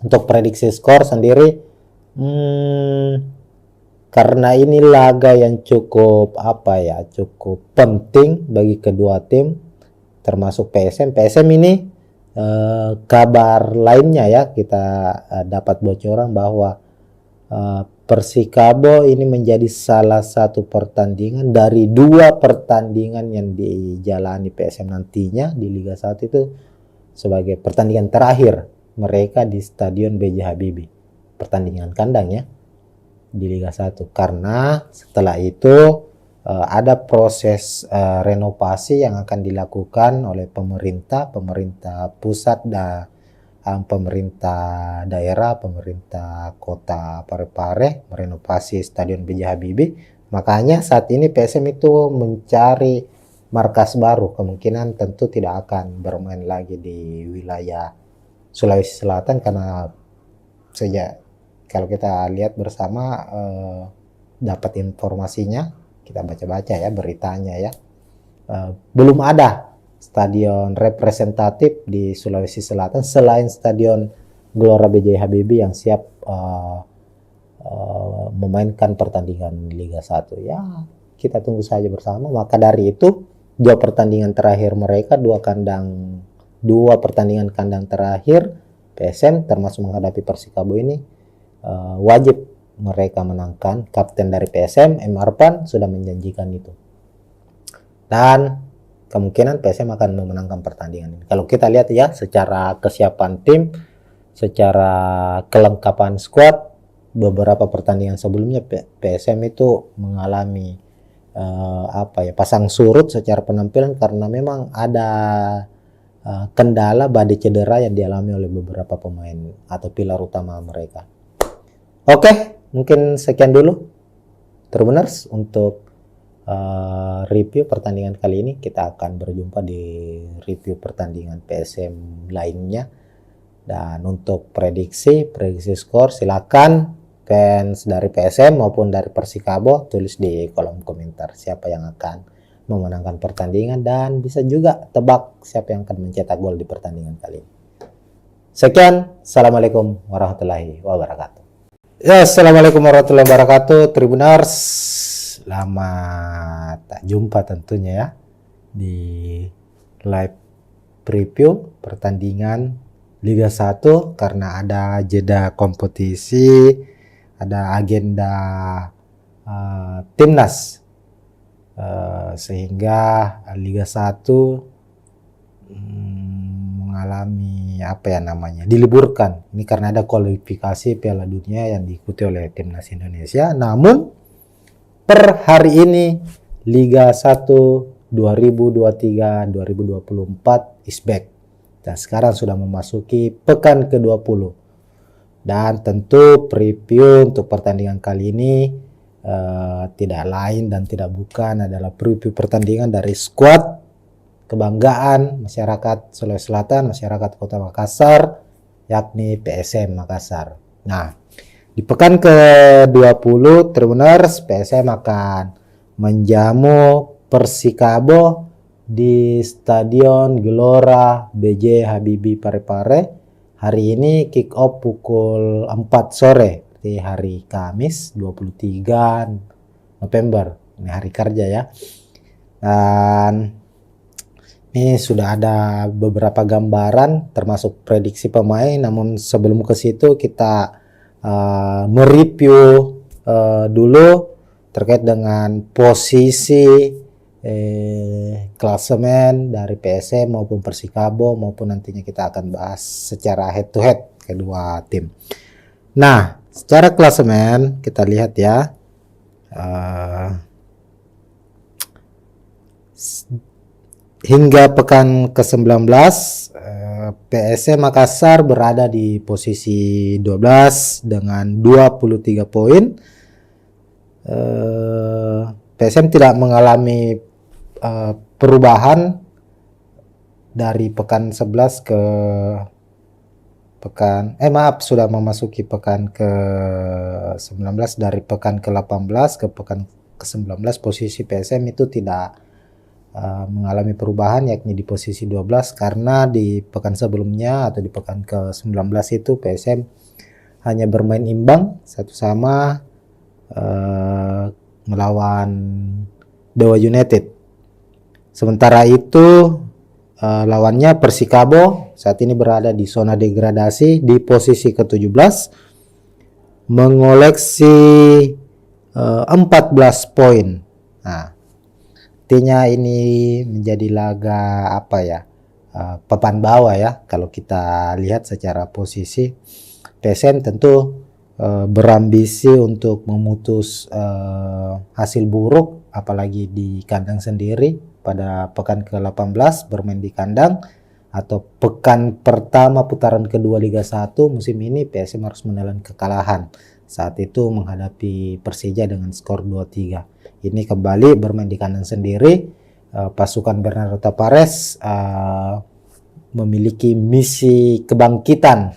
Untuk prediksi skor sendiri, karena ini laga yang cukup cukup penting bagi kedua tim, termasuk PSM. PSM ini kabar lainnya ya, kita dapat bocoran bahwa Persikabo ini menjadi salah satu pertandingan dari 2 pertandingan yang dijalani PSM nantinya di Liga 1 itu sebagai pertandingan terakhir mereka di Stadion B.J. Habibie, pertandingan kandang ya di Liga 1, karena setelah itu ada proses renovasi yang akan dilakukan oleh pemerintah pusat dan pemerintah daerah, pemerintah kota Parepare merenovasi Stadion B.J. Habibie. Makanya saat ini PSM itu mencari markas baru, kemungkinan tentu tidak akan bermain lagi di wilayah Sulawesi Selatan, karena sejak kalau kita lihat bersama dapat informasinya, kita baca-baca ya beritanya ya, belum ada stadion representatif di Sulawesi Selatan selain Stadion Gelora B.J. Habibie yang siap memainkan pertandingan Liga 1 ya. Kita tunggu saja bersama. Maka dari itu 2 pertandingan terakhir mereka, 2 pertandingan kandang terakhir PSM termasuk menghadapi Persikabo ini wajib mereka menangkan. Kapten dari PSM, M. Arpan, sudah menjanjikan itu. Dan kemungkinan PSM akan memenangkan pertandingan ini. Kalau kita lihat ya, secara kesiapan tim, secara kelengkapan skuad, beberapa pertandingan sebelumnya PSM itu mengalami pasang surut secara penampilan karena memang ada kendala badai cedera yang dialami oleh beberapa pemain atau pilar utama mereka. Oke, mungkin sekian dulu Tribuners untuk review pertandingan kali ini. Kita akan berjumpa di review pertandingan PSM lainnya. Dan untuk prediksi skor, silakan fans dari PSM maupun dari Persikabo tulis di kolom komentar siapa yang akan memenangkan pertandingan, dan bisa juga tebak siapa yang akan mencetak gol di pertandingan kali ini. Sekian, assalamualaikum warahmatullahi wabarakatuh. Ya, assalamualaikum warahmatullahi wabarakatuh, Tribuners. Selamat jumpa tentunya ya di live preview pertandingan Liga 1 karena ada jeda kompetisi, ada agenda timnas, sehingga Liga 1 mengalami diliburkan. Ini karena ada kualifikasi Piala Dunia yang diikuti oleh timnas Indonesia. Namun per hari ini Liga 1 2023-2024 is back. Dan sekarang sudah memasuki pekan ke-20. Dan tentu preview untuk pertandingan kali ini tidak lain dan tidak bukan adalah preview pertandingan dari skuad kebanggaan masyarakat Sulawesi Selatan, masyarakat Kota Makassar, yakni PSM Makassar. Nah, di pekan ke-20 Tribuners, PSM akan menjamu Persikabo di Stadion Gelora B.J. Habibie Parepare. Hari ini kick off pukul 4 sore di hari Kamis 23 November. Ini hari kerja ya. Dan ini sudah ada beberapa gambaran termasuk prediksi pemain. Namun sebelum ke situ kita mereview dulu terkait dengan posisi klasemen dari PSM maupun Persikabo, maupun nantinya kita akan bahas secara head to head kedua tim. Nah, secara klasemen kita lihat ya, hingga pekan ke-19 PSM Makassar berada di posisi 12 dengan 23 poin. PSM tidak mengalami perubahan dari pekan 11 ke pekan sudah memasuki pekan ke-19. Dari pekan ke-18 ke pekan ke-19 posisi PSM itu tidak mengalami perubahan, yakni di posisi 12, karena di pekan sebelumnya atau di pekan ke-19 itu PSM hanya bermain imbang 1-1 melawan Dewa United. Sementara itu lawannya Persikabo saat ini berada di zona degradasi di posisi ke-17 mengoleksi 14 poin. Nah, artinya ini menjadi laga papan bawah ya. Kalau kita lihat secara posisi, PSM tentu berambisi untuk memutus hasil buruk, apalagi di kandang sendiri. Pada pekan ke-18 bermain di kandang, atau pekan pertama putaran kedua Liga 1 musim ini PSM harus menelan kekalahan. Saat itu menghadapi Persija dengan skor 2-3. Ini kembali bermain di kandang sendiri. Pasukan Bernardo Tapares memiliki misi kebangkitan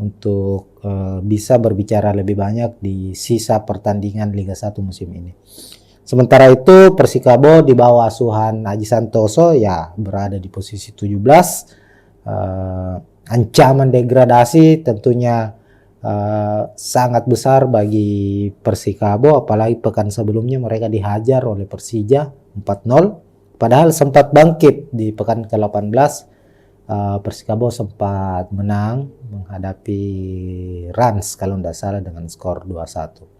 untuk bisa berbicara lebih banyak di sisa pertandingan Liga 1 musim ini. Sementara itu Persikabo di bawah asuhan Aji Santoso ya berada di posisi 17. Ancaman degradasi tentunya sangat besar bagi Persikabo, apalagi pekan sebelumnya mereka dihajar oleh Persija 4-0. Padahal sempat bangkit di pekan ke-18. Persikabo sempat menang menghadapi Rans kalau tidak salah dengan skor 2-1.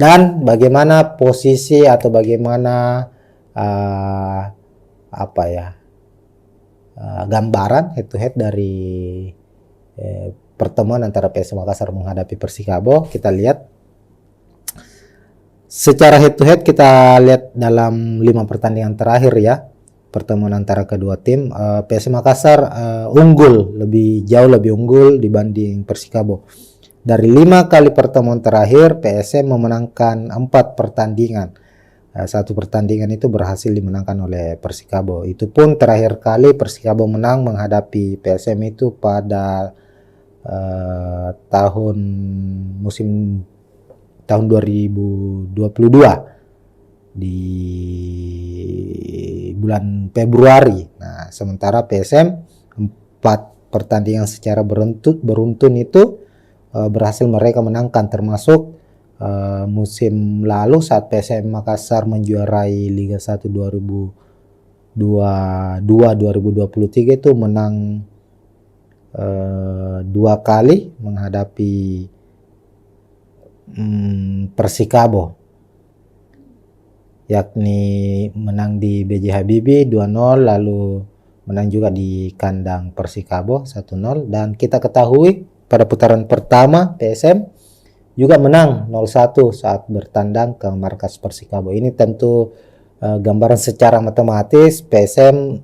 Dan bagaimana posisi atau bagaimana apa ya, gambaran head to head dari pertemuan antara PSM Makassar menghadapi Persikabo. Kita lihat secara head to head, kita lihat dalam 5 pertandingan terakhir ya, pertemuan antara kedua tim, PSM Makassar unggul, jauh lebih unggul dibanding Persikabo. Dari 5 kali pertemuan terakhir, PSM memenangkan 4 pertandingan. 1 pertandingan itu berhasil dimenangkan oleh Persikabo. Itu pun terakhir kali Persikabo menang menghadapi PSM itu pada tahun 2022 di bulan Februari. Nah, sementara PSM 4 pertandingan secara beruntun itu berhasil mereka menangkan, termasuk musim lalu saat PSM Makassar menjuarai Liga 1 2022-2023 itu menang 2 kali menghadapi Persikabo, yakni menang di BJ Habibie 2-0, lalu menang juga di kandang Persikabo 1-0, dan kita ketahui pada putaran pertama PSM juga menang 0-1 saat bertandang ke markas Persikabo. Ini tentu gambaran secara matematis PSM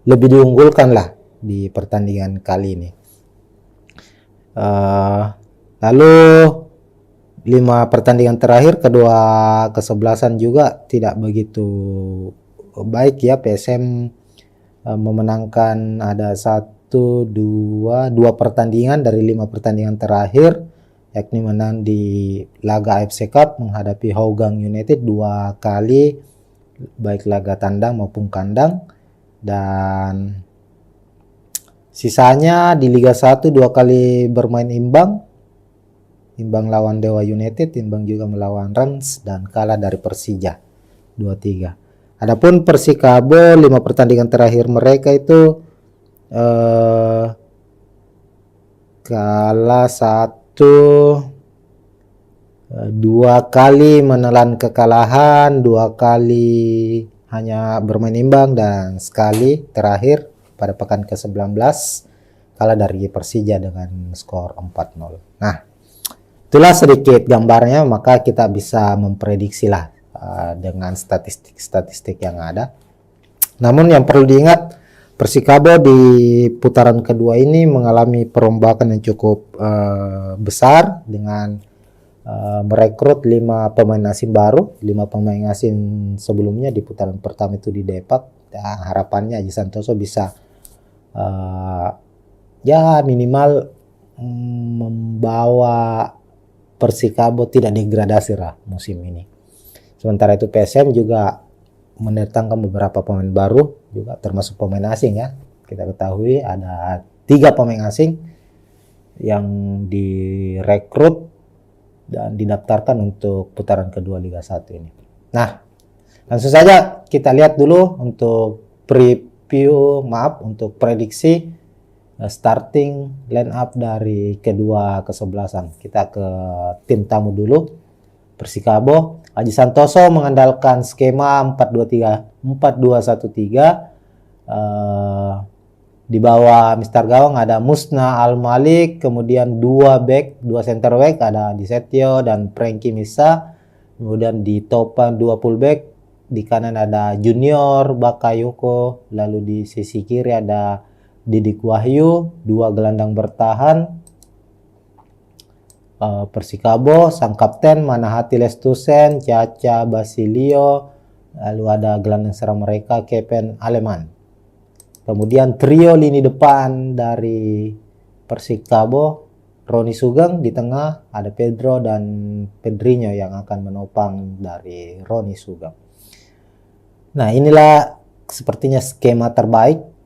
lebih diunggulkan lah di pertandingan kali ini. Lalu 5 pertandingan terakhir kedua kesebelasan juga tidak begitu baik ya. PSM memenangkan ada 2 pertandingan dari 5 pertandingan terakhir, yakni menang di laga AFC Cup menghadapi Hougang United 2 kali, baik laga tandang maupun kandang, dan sisanya di Liga 1 2 kali bermain imbang lawan Dewa United, imbang juga melawan Rans, dan kalah dari Persija 2-3. Adapun Persikabo 5 pertandingan terakhir mereka itu kalah 2 kali menelan kekalahan, 2 kali hanya bermain imbang, dan sekali terakhir pada pekan ke-19 kalah dari Persija dengan skor 4-0. Nah, itulah sedikit gambarnya, maka kita bisa memprediksi lah dengan statistik-statistik yang ada. Namun yang perlu diingat, Persikabo di putaran kedua ini mengalami perombakan yang cukup besar dengan merekrut 5 pemain asing baru. 5 pemain asing sebelumnya di putaran pertama itu di Depak. Harapannya Aji Santoso bisa ya minimal membawa Persikabo tidak degradasi lah musim ini. Sementara itu PSM juga mendatangkan beberapa pemain baru juga, termasuk pemain asing ya. Kita ketahui ada 3 pemain asing yang direkrut dan didaftarkan untuk putaran kedua Liga 1 ini. Nah, langsung saja kita lihat dulu untuk untuk prediksi starting line up dari kedua kesebelasan. Kita ke tim tamu dulu. Persikabo, Aji Santoso mengandalkan skema 4-2-1-3. Di bawah Mister Gawang ada Musna Al-Malik, kemudian 2 center back ada Disetio dan Frankie Misa, kemudian di topan 2 fullback, di kanan ada Junior Bakayoko, lalu di sisi kiri ada Didik Wahyu, 2 gelandang bertahan. Persikabo, sang kapten Manahati Lestusen, Caca Basilio, lalu ada gelandang serang mereka Kepen Aleman. Kemudian trio lini depan dari Persikabo, Roni Sugeng di tengah, ada Pedro dan Pedrinho yang akan menopang dari Roni Sugeng. Nah, inilah sepertinya skema terbaik,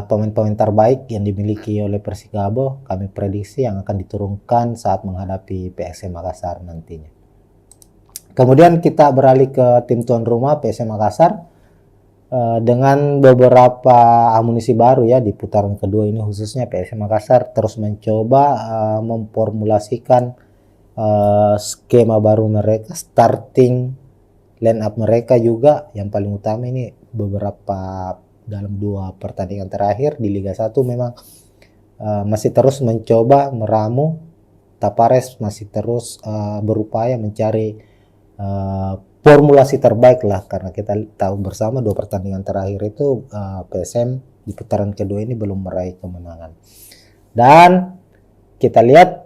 pemain-pemain terbaik yang dimiliki oleh Persikabo. Kami prediksi yang akan diturunkan saat menghadapi PSM Makassar nantinya. Kemudian kita beralih ke tim tuan rumah PSM Makassar dengan beberapa amunisi baru ya di putaran kedua ini, khususnya PSM Makassar terus mencoba memformulasikan skema baru mereka, starting line up mereka juga yang paling utama ini dalam 2 pertandingan terakhir di Liga 1 memang masih terus mencoba meramu. Tapares masih terus berupaya mencari formulasi terbaik lah, karena kita tahu bersama 2 pertandingan terakhir itu PSM di putaran kedua ini belum meraih kemenangan. Dan kita lihat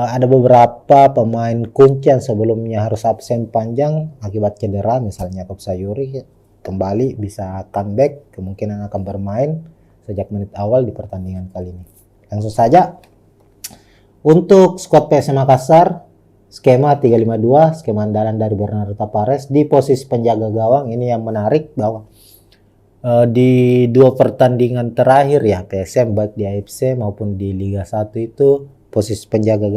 ada beberapa pemain kunci yang sebelumnya harus absen panjang akibat cedera, misalnya Yakob Sayuri kembali bisa comeback, kemungkinan akan bermain sejak menit awal di pertandingan kali ini. Langsung saja untuk skuad PSM Makassar, skema 352, skema andalan dari Bernardo Tapares di posisi penjaga gawang. Ini yang menarik bahwa di 2 pertandingan terakhir ya PSM baik di AFC maupun di Liga 1 itu posisi penjaga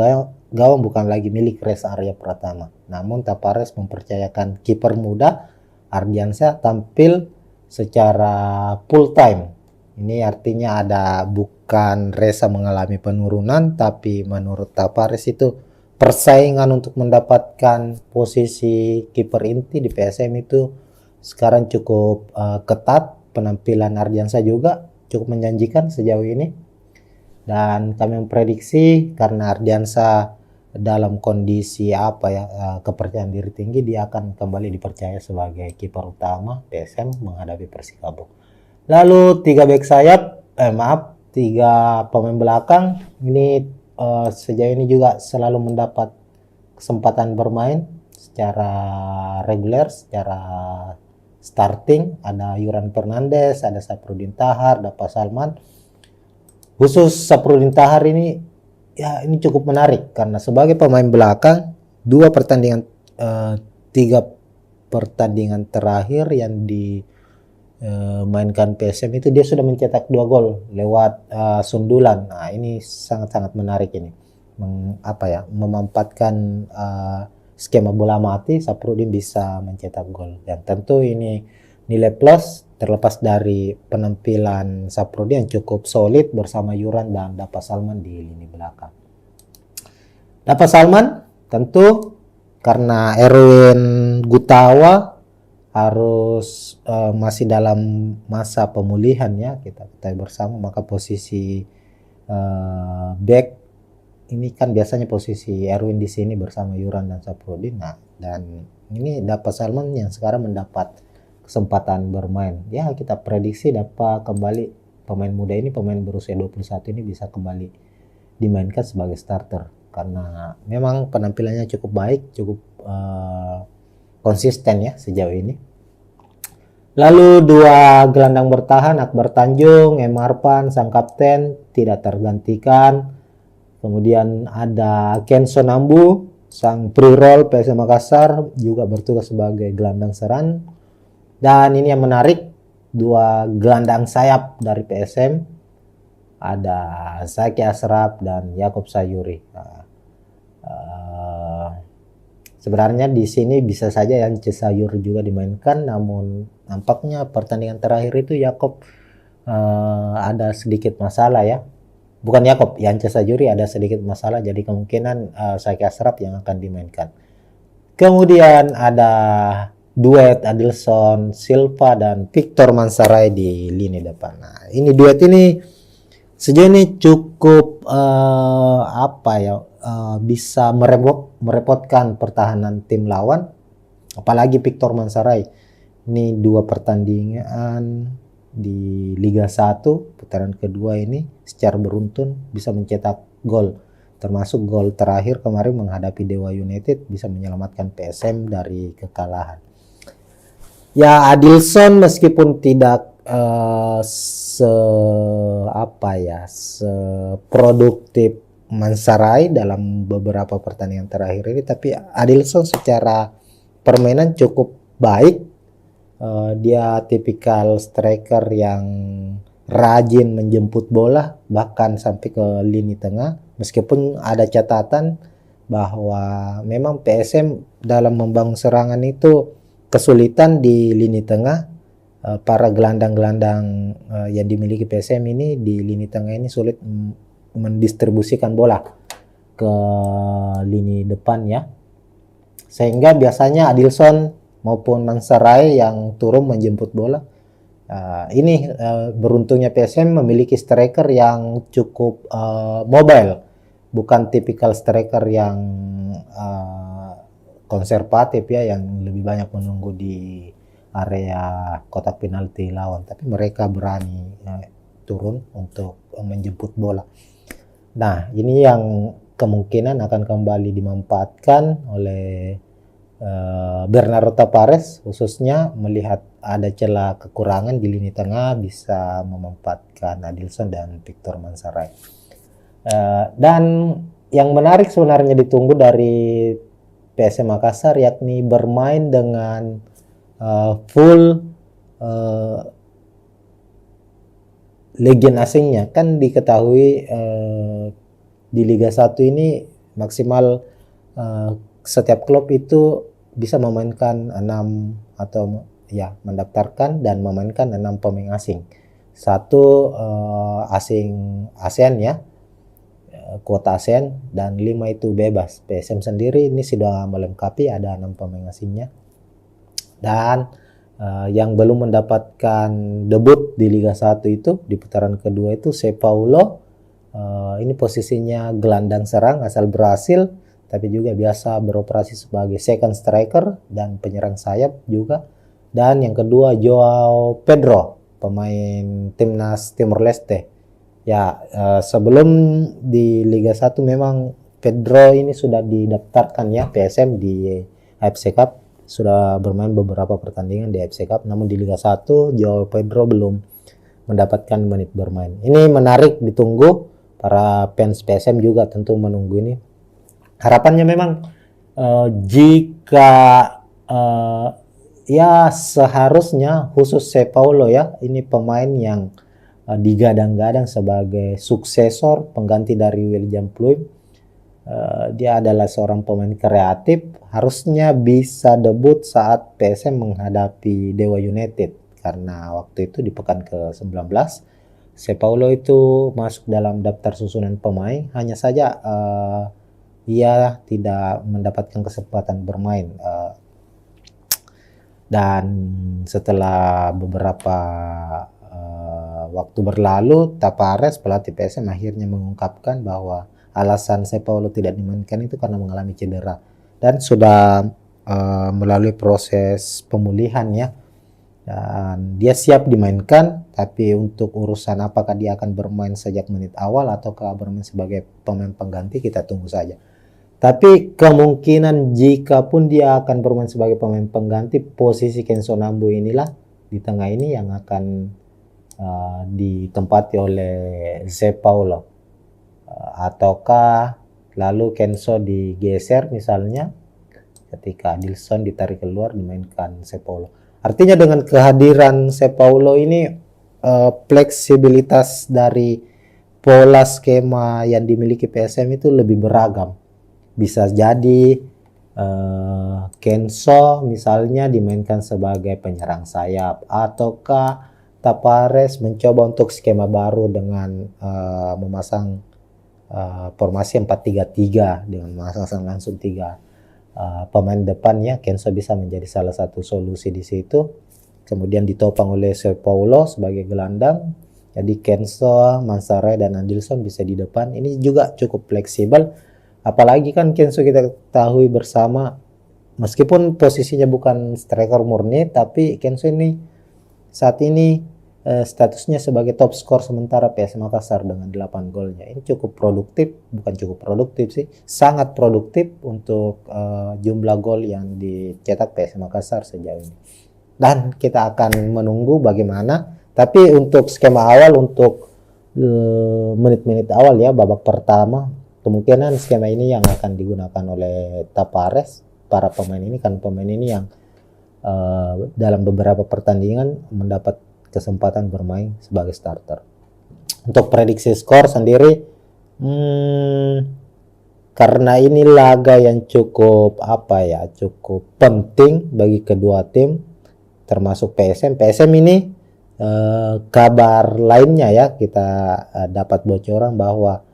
gawang bukan lagi milik Reza Arya Pratama. Namun Tapares mempercayakan kiper muda Ardiansyah tampil secara full time. Ini artinya bukan Reza mengalami penurunan, tapi menurut Tapares itu persaingan untuk mendapatkan posisi kiper inti di PSM itu sekarang cukup ketat. Penampilan Ardiansyah juga cukup menjanjikan sejauh ini, dan kami memprediksi karena Ardiansyah dalam kondisi kepercayaan diri tinggi, dia akan kembali dipercaya sebagai kiper utama PSM menghadapi Persikabo. Lalu 3 back sayap, 3 pemain belakang ini sejauh ini juga selalu mendapat kesempatan bermain secara reguler, secara starting. Ada Yuran Fernandes, ada Saprudin Tahar, ada Pak Salman. Khusus Saprudin Tahar ini cukup menarik karena sebagai pemain belakang 3 pertandingan terakhir yang mainkan PSM itu dia sudah mencetak 2 gol lewat sundulan. Nah, ini sangat-sangat menarik ini. Memanfaatkan skema bola mati, Saprudin bisa mencetak gol. Dan tentu ini nilai plus terlepas dari penampilan Saprudin yang cukup solid bersama Yuran dan Dapa Salman di lini belakang. Dapa Salman tentu karena Erwin Gutawa harus masih dalam masa pemulihan ya, kita ketahui bersama, maka posisi back ini kan biasanya posisi Erwin di sini bersama Yuran dan Saprudin. Nah, dan ini Dapa Salman yang sekarang mendapat kesempatan bermain. Ya, kita prediksi Dapa kembali, pemain muda ini, pemain berusia 21 ini bisa kembali dimainkan sebagai starter karena memang penampilannya cukup baik, cukup konsisten ya sejauh ini. Lalu 2 gelandang bertahan, Akbar Tanjung, M. Arpan sang kapten tidak tergantikan. Kemudian ada Kenzo Nambu sang pre-roll PSM Makassar juga bertugas sebagai gelandang serang. Dan ini yang menarik, 2 gelandang sayap dari PSM, ada Zaki Asraf dan Yakob Sayuri. Sebenarnya di sini bisa saja Yance Sayuri juga dimainkan, namun nampaknya pertandingan terakhir itu Yakob ada sedikit masalah ya. Bukan Yakob, Yance Sayuri ada sedikit masalah, jadi kemungkinan Zaki Asraf yang akan dimainkan. Kemudian ada duet Adilson Silva dan Victor Mansaray di lini depan. Nah, ini duet ini sejauh ini cukup bisa merepotkan pertahanan tim lawan, apalagi Victor Mansaray. Ini 2 pertandingan di Liga 1 putaran kedua ini secara beruntun bisa mencetak gol, termasuk gol terakhir kemarin menghadapi Dewa United bisa menyelamatkan PSM dari kekalahan. Ya, Adilson meskipun tidak seproduktif Mansaray dalam beberapa pertandingan terakhir ini, tapi Adilson secara permainan cukup baik. Dia tipikal striker yang rajin menjemput bola bahkan sampai ke lini tengah, meskipun ada catatan bahwa memang PSM dalam membangun serangan itu kesulitan di lini tengah. Para gelandang-gelandang yang dimiliki PSM ini di lini tengah ini sulit mendistribusikan bola ke lini depan ya, sehingga biasanya Adilson maupun Mansarai yang turun menjemput bola. Ini beruntungnya PSM memiliki striker yang cukup mobile, bukan tipikal striker yang konservatif ya, yang lebih banyak menunggu di area kotak penalti lawan, tapi mereka berani turun untuk menjemput bola. Nah, ini yang kemungkinan akan kembali dimanfaatkan oleh Bernardo Tavares, khususnya melihat ada celah kekurangan di lini tengah, bisa memanfaatkan Adilson dan Victor Mansaray. Dan yang menarik sebenarnya ditunggu dari PSM Makassar, yakni bermain dengan full legend asingnya. Kan diketahui di Liga 1 ini maksimal setiap klub itu bisa memainkan 6 atau ya mendaftarkan dan memainkan 6 pemain asing. Satu asing ASEAN ya, kuota ASEAN, dan 5 itu bebas. PSM sendiri ini sudah melengkapi, ada 6 pemain asingnya. Dan yang belum mendapatkan debut di Liga 1 itu di putaran kedua itu São Paulo. Ini posisinya gelandang serang asal Brasil, tapi juga biasa beroperasi sebagai second striker dan penyerang sayap juga. Dan yang kedua Joao Pedro, pemain timnas Timor Leste. Ya, sebelum di Liga 1 memang Pedro ini sudah didaftarkan ya PSM di AFC Cup, sudah bermain beberapa pertandingan di AFC Cup, namun di Liga 1 Joao Pedro belum mendapatkan menit bermain. Ini menarik ditunggu, para fans PSM juga tentu menunggu ini. Harapannya memang jika ya seharusnya khusus São Paulo ya, ini pemain yang digadang-gadang sebagai suksesor pengganti dari William Pluim. Dia adalah seorang pemain kreatif, harusnya bisa debut saat PSM menghadapi Dewa United, karena waktu itu di pekan ke-19 São Paulo itu masuk dalam daftar susunan pemain, hanya saja ia tidak mendapatkan kesempatan bermain. Dan setelah beberapa waktu berlalu, Tavares, pelatih PSM, akhirnya mengungkapkan bahwa alasan São Paulo tidak dimainkan itu karena mengalami cedera dan sudah melalui proses pemulihan ya, dan dia siap dimainkan. Tapi untuk urusan apakah dia akan bermain sejak menit awal ataukah bermain sebagai pemain pengganti, kita tunggu saja. Tapi kemungkinan jika pun dia akan bermain sebagai pemain pengganti, posisi Kenzo Nambu inilah di tengah ini yang akan ditempati oleh São Paulo. Ataukah lalu Kenzo digeser misalnya ketika Adilson ditarik keluar, dimainkan São Paulo. Artinya dengan kehadiran São Paulo ini fleksibilitas dari pola skema yang dimiliki PSM itu lebih beragam. Bisa jadi Kenzo misalnya dimainkan sebagai penyerang sayap, ataukah Tavares mencoba untuk skema baru dengan memasang formasi 4-3-3 dengan memasang langsung 3 pemain depannya. Kenzo bisa menjadi salah satu solusi di situ. Kemudian ditopang oleh São Paulo sebagai gelandang. Jadi Kenzo, Mansaray dan Adilson bisa di depan. Ini juga cukup fleksibel. Apalagi kan Kenzo kita ketahui bersama, meskipun posisinya bukan striker murni, tapi Kenzo ini saat ini statusnya sebagai top skor sementara PSM Makassar dengan 8 golnya. Ini cukup produktif, bukan cukup produktif sih, sangat produktif untuk jumlah gol yang dicetak PSM Makassar sejauh ini. Dan kita akan menunggu bagaimana. Tapi untuk skema awal, untuk menit-menit awal ya, babak pertama, kemungkinan skema ini yang akan digunakan oleh Tavares. Para pemain ini kan pemain ini yang dalam beberapa pertandingan mendapat kesempatan bermain sebagai starter. Untuk prediksi skor sendiri, karena ini laga yang cukup cukup penting bagi kedua tim, termasuk PSM. PSM ini kabar lainnya ya, kita dapat bocoran bahwa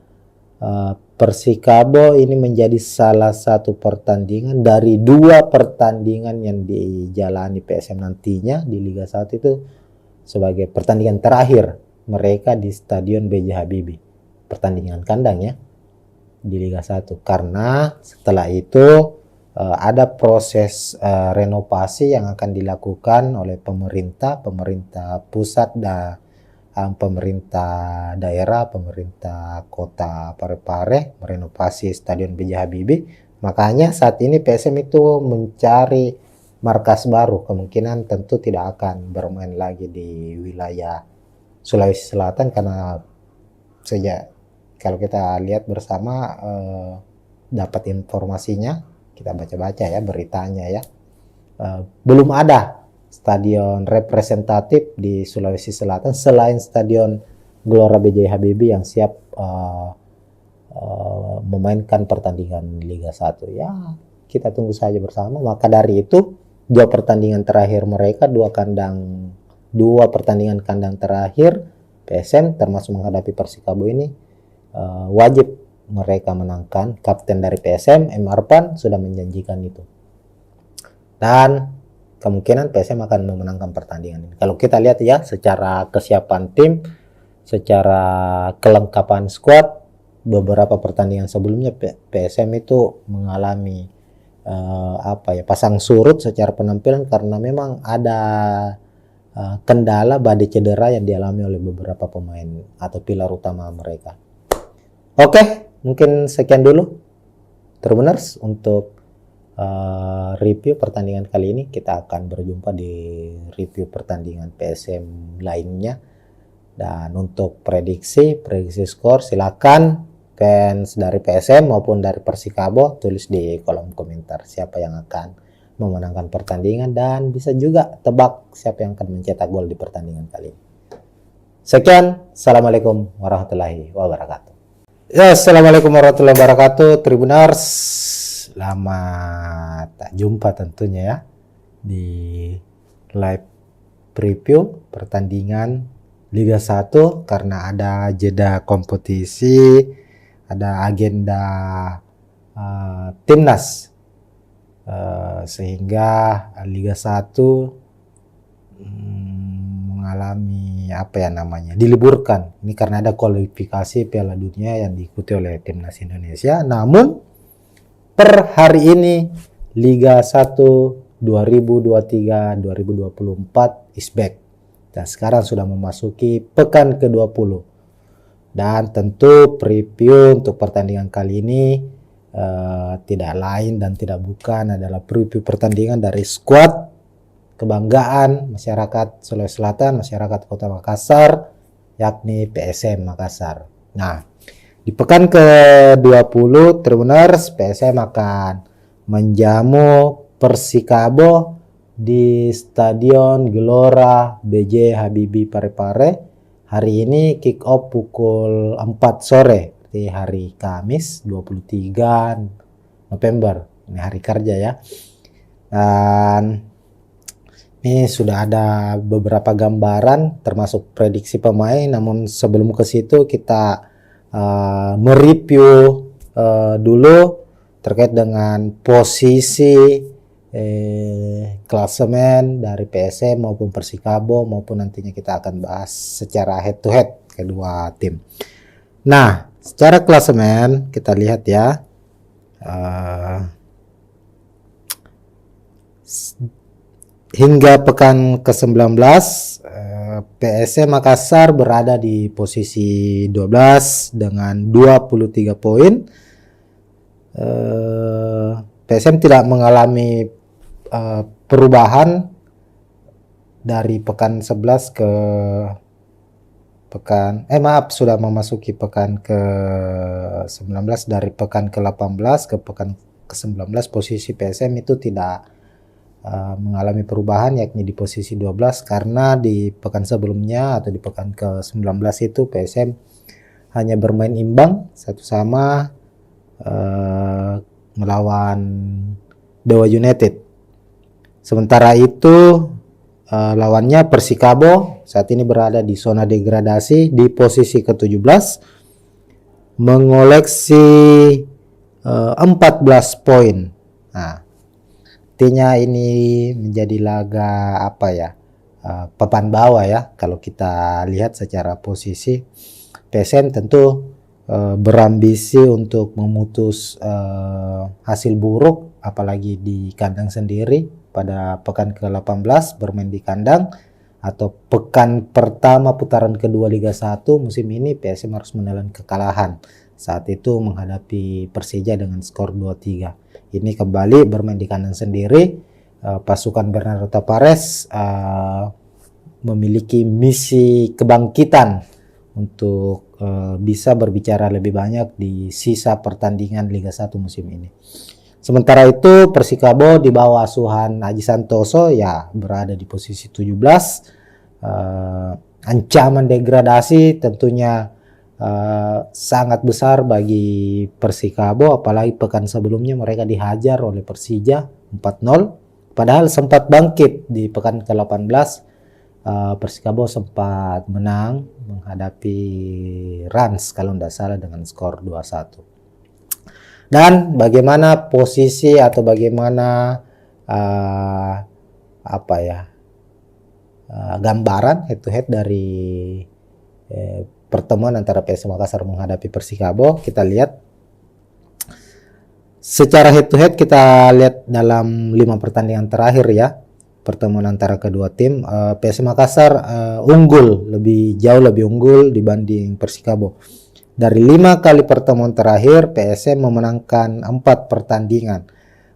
Persikabo ini menjadi salah satu pertandingan dari 2 pertandingan yang dijalani PSM nantinya di Liga 1 itu sebagai pertandingan terakhir mereka di Stadion B.J. Habibie. Pertandingan kandang ya di Liga 1. Karena setelah itu ada proses renovasi yang akan dilakukan oleh pemerintah pusat dan pemerintah daerah, pemerintah kota Parepare merenovasi Stadion B.J. Habibie. Makanya saat ini PSM itu mencari markas baru, kemungkinan tentu tidak akan bermain lagi di wilayah Sulawesi Selatan karena sejak kalau kita lihat bersama dapat informasinya, kita baca-baca ya beritanya ya, belum ada stadion representatif di Sulawesi Selatan selain Stadion Gelora B.J. Habibie yang siap memainkan pertandingan Liga 1 ya. Kita tunggu saja bersama. Maka dari itu 2 pertandingan terakhir mereka, 2 pertandingan kandang terakhir PSM termasuk menghadapi Persikabo ini wajib mereka menangkan. Kapten dari PSM M. Arpan sudah menjanjikan itu, dan kemungkinan PSM akan memenangkan pertandingan ini. Kalau kita lihat ya secara kesiapan tim, secara kelengkapan skuad, beberapa pertandingan sebelumnya PSM itu mengalami pasang surut secara penampilan karena memang ada kendala badai cedera yang dialami oleh beberapa pemain atau pilar utama mereka. Oke, mungkin sekian dulu Tribuners untuk review pertandingan kali ini. Kita akan berjumpa di review pertandingan PSM lainnya. Dan untuk prediksi skor, silakan fans dari PSM maupun dari Persikabo tulis di kolom komentar siapa yang akan memenangkan pertandingan, dan bisa juga tebak siapa yang akan mencetak gol di pertandingan kali ini. Sekian, assalamualaikum warahmatullahi wabarakatuh. Ya, assalamualaikum warahmatullahi wabarakatuh, Tribuners. Selamat jumpa tentunya ya di live preview pertandingan Liga 1 karena ada jeda kompetisi, ada agenda timnas sehingga Liga 1 mengalami diliburkan. Ini karena ada kualifikasi Piala Dunia yang diikuti oleh timnas Indonesia. Namun per hari ini Liga 1 2023-2024 is back. Dan sekarang sudah memasuki pekan ke-20. Dan tentu preview untuk pertandingan kali ini tidak lain dan tidak bukan adalah preview pertandingan dari skuad kebanggaan masyarakat Sulawesi Selatan, masyarakat Kota Makassar, yakni PSM Makassar. Nah, di pekan ke-20 Tribuners, PSM akan menjamu Persikabo di Stadion Gelora B.J. Habibie Parepare. Hari ini kick off pukul 4 sore, di hari Kamis 23 November. Ini hari kerja ya. Dan ini sudah ada beberapa gambaran termasuk prediksi pemain, namun sebelum ke situ kita mereview dulu terkait dengan posisi klasemen dari PSM maupun Persikabo, maupun nantinya kita akan bahas secara head to head kedua tim. Nah, secara klasemen kita lihat ya, hingga pekan ke-19 PSM Makassar berada di posisi 12 dengan 23 poin. PSM tidak mengalami perubahan dari pekan 11 ke pekan sudah memasuki pekan ke-19. Dari pekan ke-18 ke pekan ke-19 posisi PSM itu tidak mengalami perubahan, yakni di posisi 12, karena di pekan sebelumnya atau di pekan ke-19 itu PSM hanya bermain imbang 1-1 melawan Dewa United. Sementara itu lawannya Persikabo saat ini berada di zona degradasi di posisi ke-17 mengoleksi 14 poin. Nah, artinya ini menjadi laga apa ya, papan bawah ya. Kalau kita lihat secara posisi, PSM tentu berambisi untuk memutus hasil buruk, apalagi di kandang sendiri pada pekan ke-18 bermain di kandang, atau pekan pertama putaran kedua Liga 1 musim ini PSM harus menelan kekalahan saat itu menghadapi Persija dengan skor 2-3. Ini kembali bermain di kandang sendiri. Pasukan Bernardo Tavares memiliki misi kebangkitan untuk bisa berbicara lebih banyak di sisa pertandingan Liga 1 musim ini. Sementara itu Persikabo di bawah asuhan Aji Santoso ya berada di posisi 17. Ancaman degradasi tentunya sangat besar bagi Persikabo, apalagi pekan sebelumnya mereka dihajar oleh Persija 4-0, padahal sempat bangkit di pekan ke-18. Persikabo sempat menang menghadapi Rans kalau tidak salah dengan skor 2-1. Dan bagaimana posisi atau bagaimana gambaran head to head dari pertemuan antara PSM Makassar menghadapi Persikabo, kita lihat secara head to head. Kita lihat dalam 5 pertandingan terakhir ya, pertemuan antara kedua tim, PSM Makassar lebih unggul dibanding Persikabo. Dari 5 kali pertemuan terakhir, PSM memenangkan 4 pertandingan.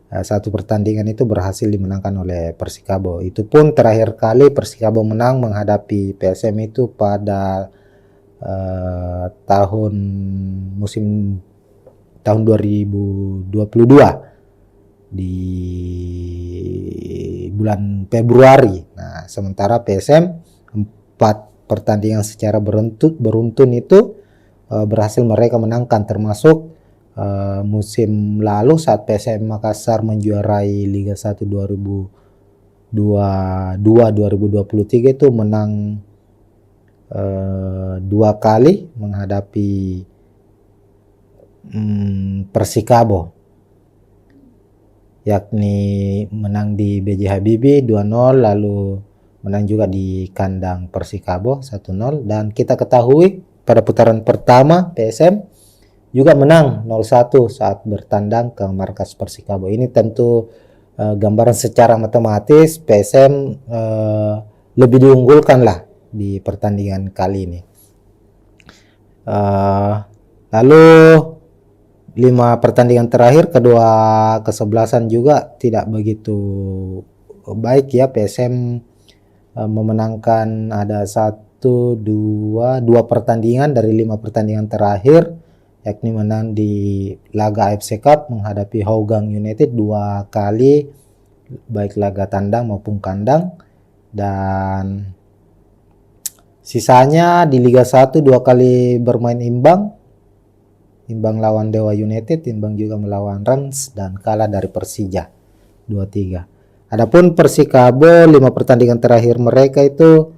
1 pertandingan itu berhasil dimenangkan oleh Persikabo. Itu pun terakhir kali Persikabo menang menghadapi PSM itu pada tahun 2022 di bulan Februari. Nah, sementara PSM 4 pertandingan secara beruntun itu berhasil mereka menangkan, termasuk musim lalu saat PSM Makassar menjuarai Liga 1 2022-2023 itu menang 2 kali menghadapi Persikabo, yakni menang di BJ Habibie 2-0, lalu menang juga di kandang Persikabo 1-0, dan kita ketahui pada putaran pertama PSM juga menang 0-1 saat bertandang ke markas Persikabo. Ini tentu gambaran secara matematis PSM lebih diunggulkan lah di pertandingan kali ini. Lalu 5 pertandingan terakhir kedua kesebelasan juga tidak begitu baik ya. PSM memenangkan ada 2 pertandingan dari 5 pertandingan terakhir, yakni menang di laga AFC Cup menghadapi Hougang United 2 kali, baik laga tandang maupun kandang, dan sisanya di Liga 1 2 kali bermain imbang lawan Dewa United, imbang juga melawan Rans, dan kalah dari Persija 2-3. Adapun Persikabo 5 pertandingan terakhir mereka itu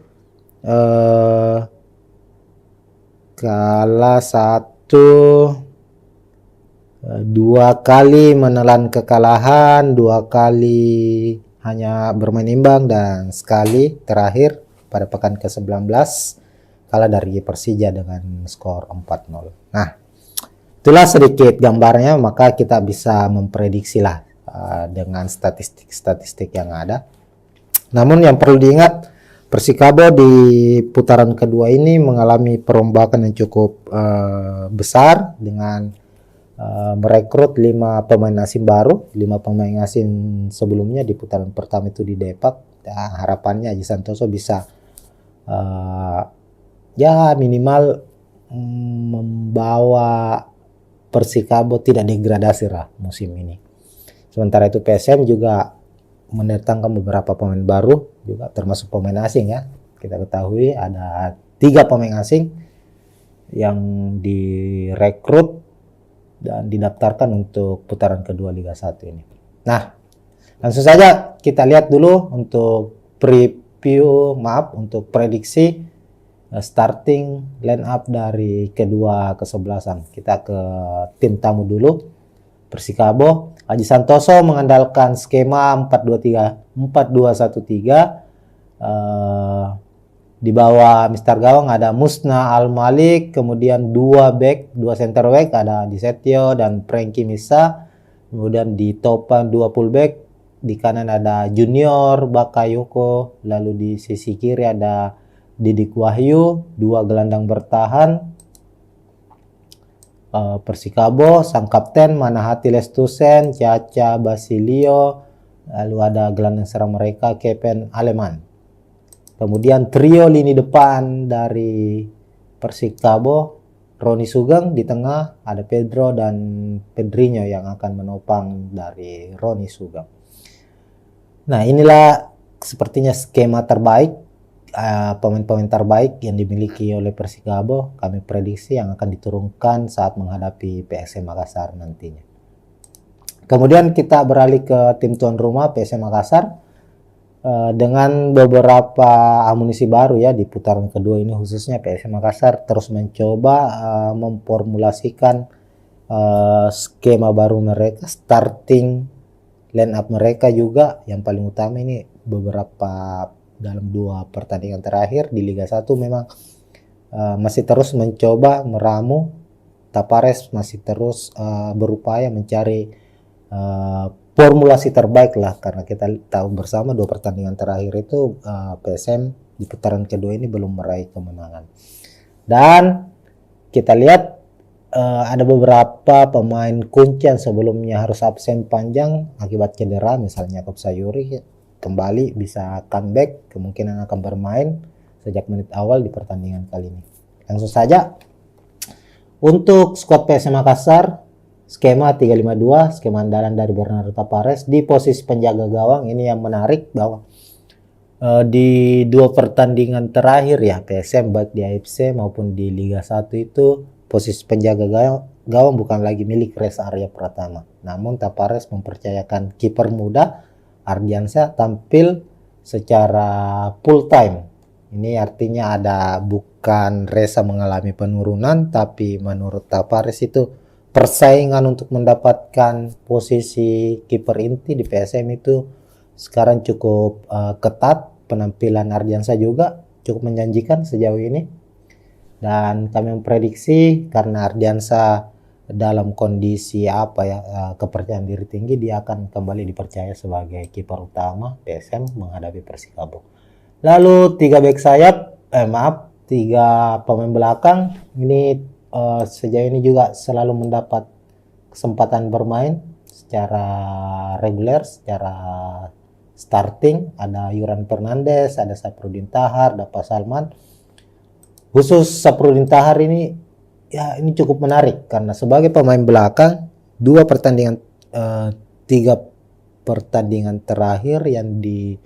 kalah 2 kali menelan kekalahan, 2 kali hanya bermain imbang, dan sekali terakhir pada pekan ke-19 kalah dari Persija dengan skor 4-0. Nah, itulah sedikit gambarnya, maka kita bisa memprediksi lah dengan statistik-statistik yang ada. Namun yang perlu diingat, Persikabo di putaran kedua ini mengalami perombakan yang cukup besar dengan merekrut 5 pemain asing baru. 5 pemain asing sebelumnya di putaran pertama itu di Depak. Harapannya Aji Santoso bisa ya minimal membawa Persikabo tidak degradasi lah musim ini. Sementara itu PSM juga mendatangkan beberapa pemain baru juga, termasuk pemain asing ya. Kita ketahui ada 3 pemain asing yang direkrut dan didaftarkan untuk putaran kedua Liga 1 ini. Nah, langsung saja kita lihat dulu untuk untuk prediksi starting line up dari kedua kesebelasan. Kita ke tim tamu dulu. Persikabo, Aji Santoso mengandalkan skema 4-2-1-3. Di bawah Mister Gawang ada Musna Al-Malik, kemudian dua center back ada Disetio dan Frankie Misa. Kemudian di topan dua fullback, di kanan ada Junior Bakayoko, lalu di sisi kiri ada Didik Wahyu, dua gelandang bertahan. Persikabo, sang kapten Manahati Lestusen, Caca Basilio, lalu ada gelandang serang mereka Kepen Aleman. Kemudian trio lini depan dari Persikabo, Roni Sugeng di tengah, ada Pedro dan Pedrinho yang akan menopang dari Roni Sugeng. Nah, inilah sepertinya skema terbaik, pemain-pemain terbaik yang dimiliki oleh Persikabo. Kami prediksi yang akan diturunkan saat menghadapi PSM Makassar nantinya. Kemudian kita beralih ke tim tuan rumah PSM Makassar dengan beberapa amunisi baru ya di putaran kedua ini, khususnya PSM Makassar terus mencoba memformulasikan skema baru mereka, starting line up mereka juga. Yang paling utama ini beberapa dalam dua pertandingan terakhir di Liga 1 memang masih terus mencoba meramu. Tapares masih terus berupaya mencari formulasi terbaik lah, karena kita tahu bersama dua pertandingan terakhir itu PSM di putaran kedua ini belum meraih kemenangan. Dan kita lihat ada beberapa pemain kunci yang sebelumnya harus absen panjang akibat cedera, misalnya Yakob Sayuri kembali bisa comeback, kemungkinan akan bermain sejak menit awal di pertandingan kali ini. Langsung saja untuk skuad PSM Makassar, skema 352, skema andalan dari Bernardo Tapares. Di posisi penjaga gawang ini yang menarik bahwa di dua pertandingan terakhir ya PSM baik di AFC maupun di Liga 1 itu posisi penjaga gawang bukan lagi milik Reza Arya Pratama, namun Tapares mempercayakan kiper muda Ardiansyah tampil secara full time. Ini artinya bukan Reza mengalami penurunan, tapi menurut Tapares itu persaingan untuk mendapatkan posisi kiper inti di PSM itu sekarang cukup ketat. Penampilan Ardiansyah juga cukup menjanjikan sejauh ini, dan kami memprediksi karena Ardiansyah dalam kondisi kepercayaan diri tinggi, dia akan kembali dipercaya sebagai kiper utama PSM menghadapi Persikabo. Lalu tiga pemain belakang ini sejauh ini juga selalu mendapat kesempatan bermain secara reguler, secara starting. Ada Yuran Fernandes, ada Saprudin Tahar, Dapa Salman. Khusus Saprudin Tahar ini cukup menarik karena sebagai pemain belakang tiga pertandingan terakhir yang dimainkan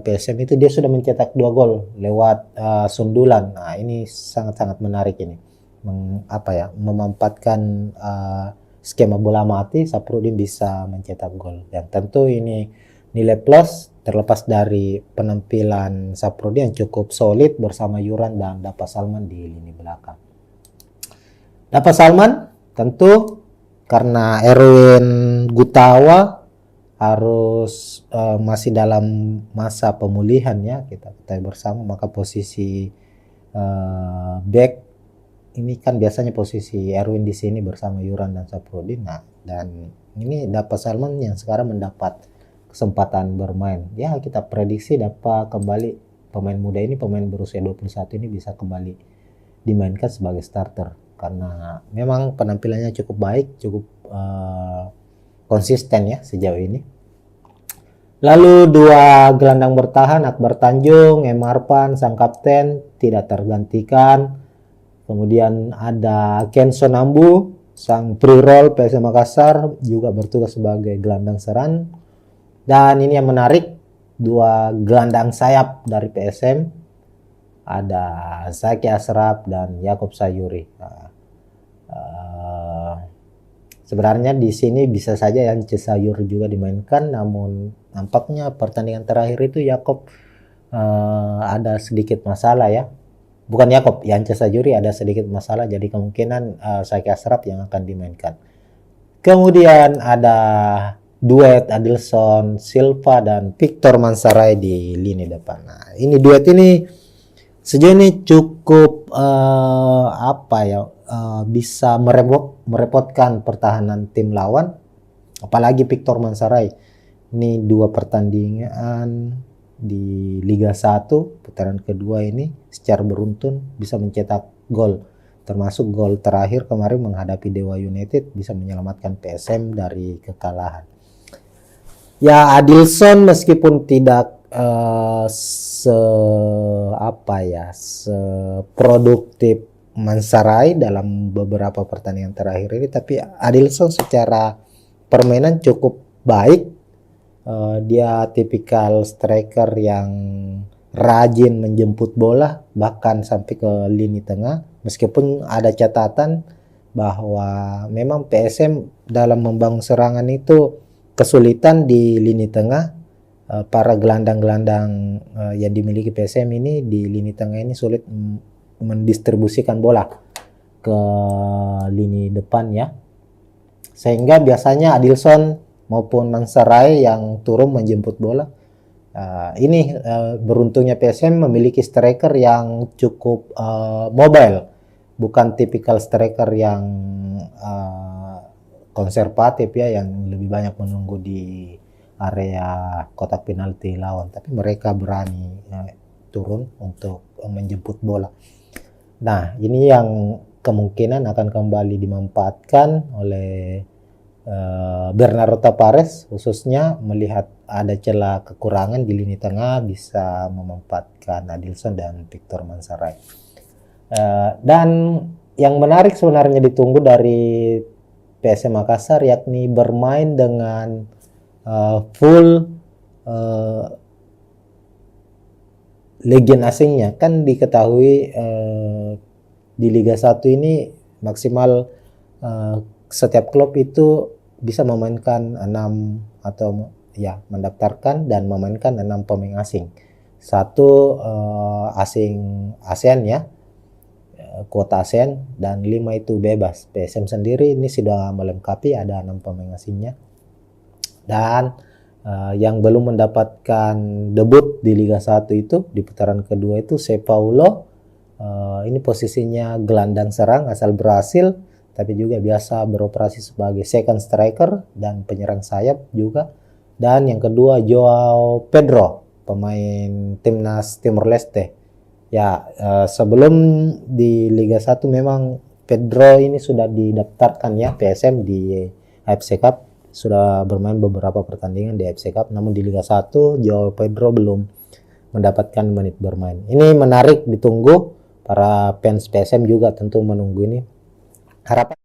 PSM itu dia sudah mencetak 2 gol lewat sundulan. Nah, ini sangat-sangat menarik ini. Memanfaatkan skema bola mati, Saprudin bisa mencetak gol. Dan tentu ini nilai plus terlepas dari penampilan Saprudin yang cukup solid bersama Yuran dan Dapa Salman di lini belakang. Dapa Salman tentu karena Erwin Gutawa harus masih dalam masa pemulihan ya, kita ketahui bersama, maka posisi back ini kan biasanya posisi Erwin di sini bersama Yuran dan Saprudin. Nah, dan ini Dapa Salman yang sekarang mendapat kesempatan bermain. Ya, kita prediksi dapat kembali pemain muda ini, pemain berusia 21 ini bisa kembali dimainkan sebagai starter karena memang penampilannya cukup baik, cukup konsisten ya sejauh ini. Lalu dua gelandang bertahan, Akbar Tanjung, Emarpan sang kapten tidak tergantikan. Kemudian ada Kenso Nambu sang pre-roll PSM Makassar juga bertugas sebagai gelandang serang. Dan ini yang menarik, dua gelandang sayap dari PSM, ada Zaki Asraf dan Yakob Sayuri. Sebenarnya di sini bisa saja yang Sayuri juga dimainkan, namun nampaknya pertandingan terakhir itu Yakob ada sedikit masalah ya. Bukan Yakob, Yance Sajuri ada sedikit masalah, jadi kemungkinan Saiki Ashraf yang akan dimainkan. Kemudian ada duet Adilson Silva dan Victor Mansaray di lini depan. Nah, ini duet ini sejauh ini cukup bisa merepotkan pertahanan tim lawan, apalagi Victor Mansaray. Ini 2 pertandingan di Liga 1 putaran kedua ini secara beruntun bisa mencetak gol, termasuk gol terakhir kemarin menghadapi Dewa United bisa menyelamatkan PSM dari kekalahan. Ya, Adilson meskipun tidak seproduktif Mansaray dalam beberapa pertandingan terakhir ini, tapi Adilson secara permainan cukup baik. Dia tipikal striker yang rajin menjemput bola bahkan sampai ke lini tengah, meskipun ada catatan bahwa memang PSM dalam membangun serangan itu kesulitan di lini tengah. Para gelandang-gelandang yang dimiliki PSM ini di lini tengah ini sulit mendistribusikan bola ke lini depan ya, sehingga biasanya Adilson maupun Mansaray yang turun menjemput bola. Ini beruntungnya PSM memiliki striker yang cukup mobile, bukan tipikal striker yang konservatif ya, yang lebih banyak menunggu di area kotak penalti lawan, tapi mereka berani turun untuk menjemput bola. Nah, ini yang kemungkinan akan kembali dimanfaatkan oleh Bernardo Tavares, khususnya melihat ada celah kekurangan di lini tengah, bisa memanfaatkan Adilson dan Victor Mansaray. Dan yang menarik sebenarnya ditunggu dari PSM Makassar yakni bermain dengan full legend asingnya. Kan diketahui di Liga 1 ini maksimal setiap klub itu bisa memainkan 6 atau ya mendaftarkan dan memainkan 6 pemain asing. 1 asing ASEAN ya, kuota ASEAN, dan 5 itu bebas. PSM sendiri ini sudah melengkapi, ada 6 pemain asingnya. Dan yang belum mendapatkan debut di Liga 1 itu di putaran kedua itu Paulo. Ini posisinya gelandang serang asal Brasil, tapi juga biasa beroperasi sebagai second striker dan penyerang sayap juga. Dan yang kedua Joao Pedro, pemain timnas Timor Leste. Ya, sebelum di Liga 1 memang Pedro ini sudah didaftarkan ya PSM di AFC Cup, sudah bermain beberapa pertandingan di AFC Cup, namun di Liga 1 Joao Pedro belum mendapatkan menit bermain. Ini menarik ditunggu, para fans PSM juga tentu menunggu ini. Harapan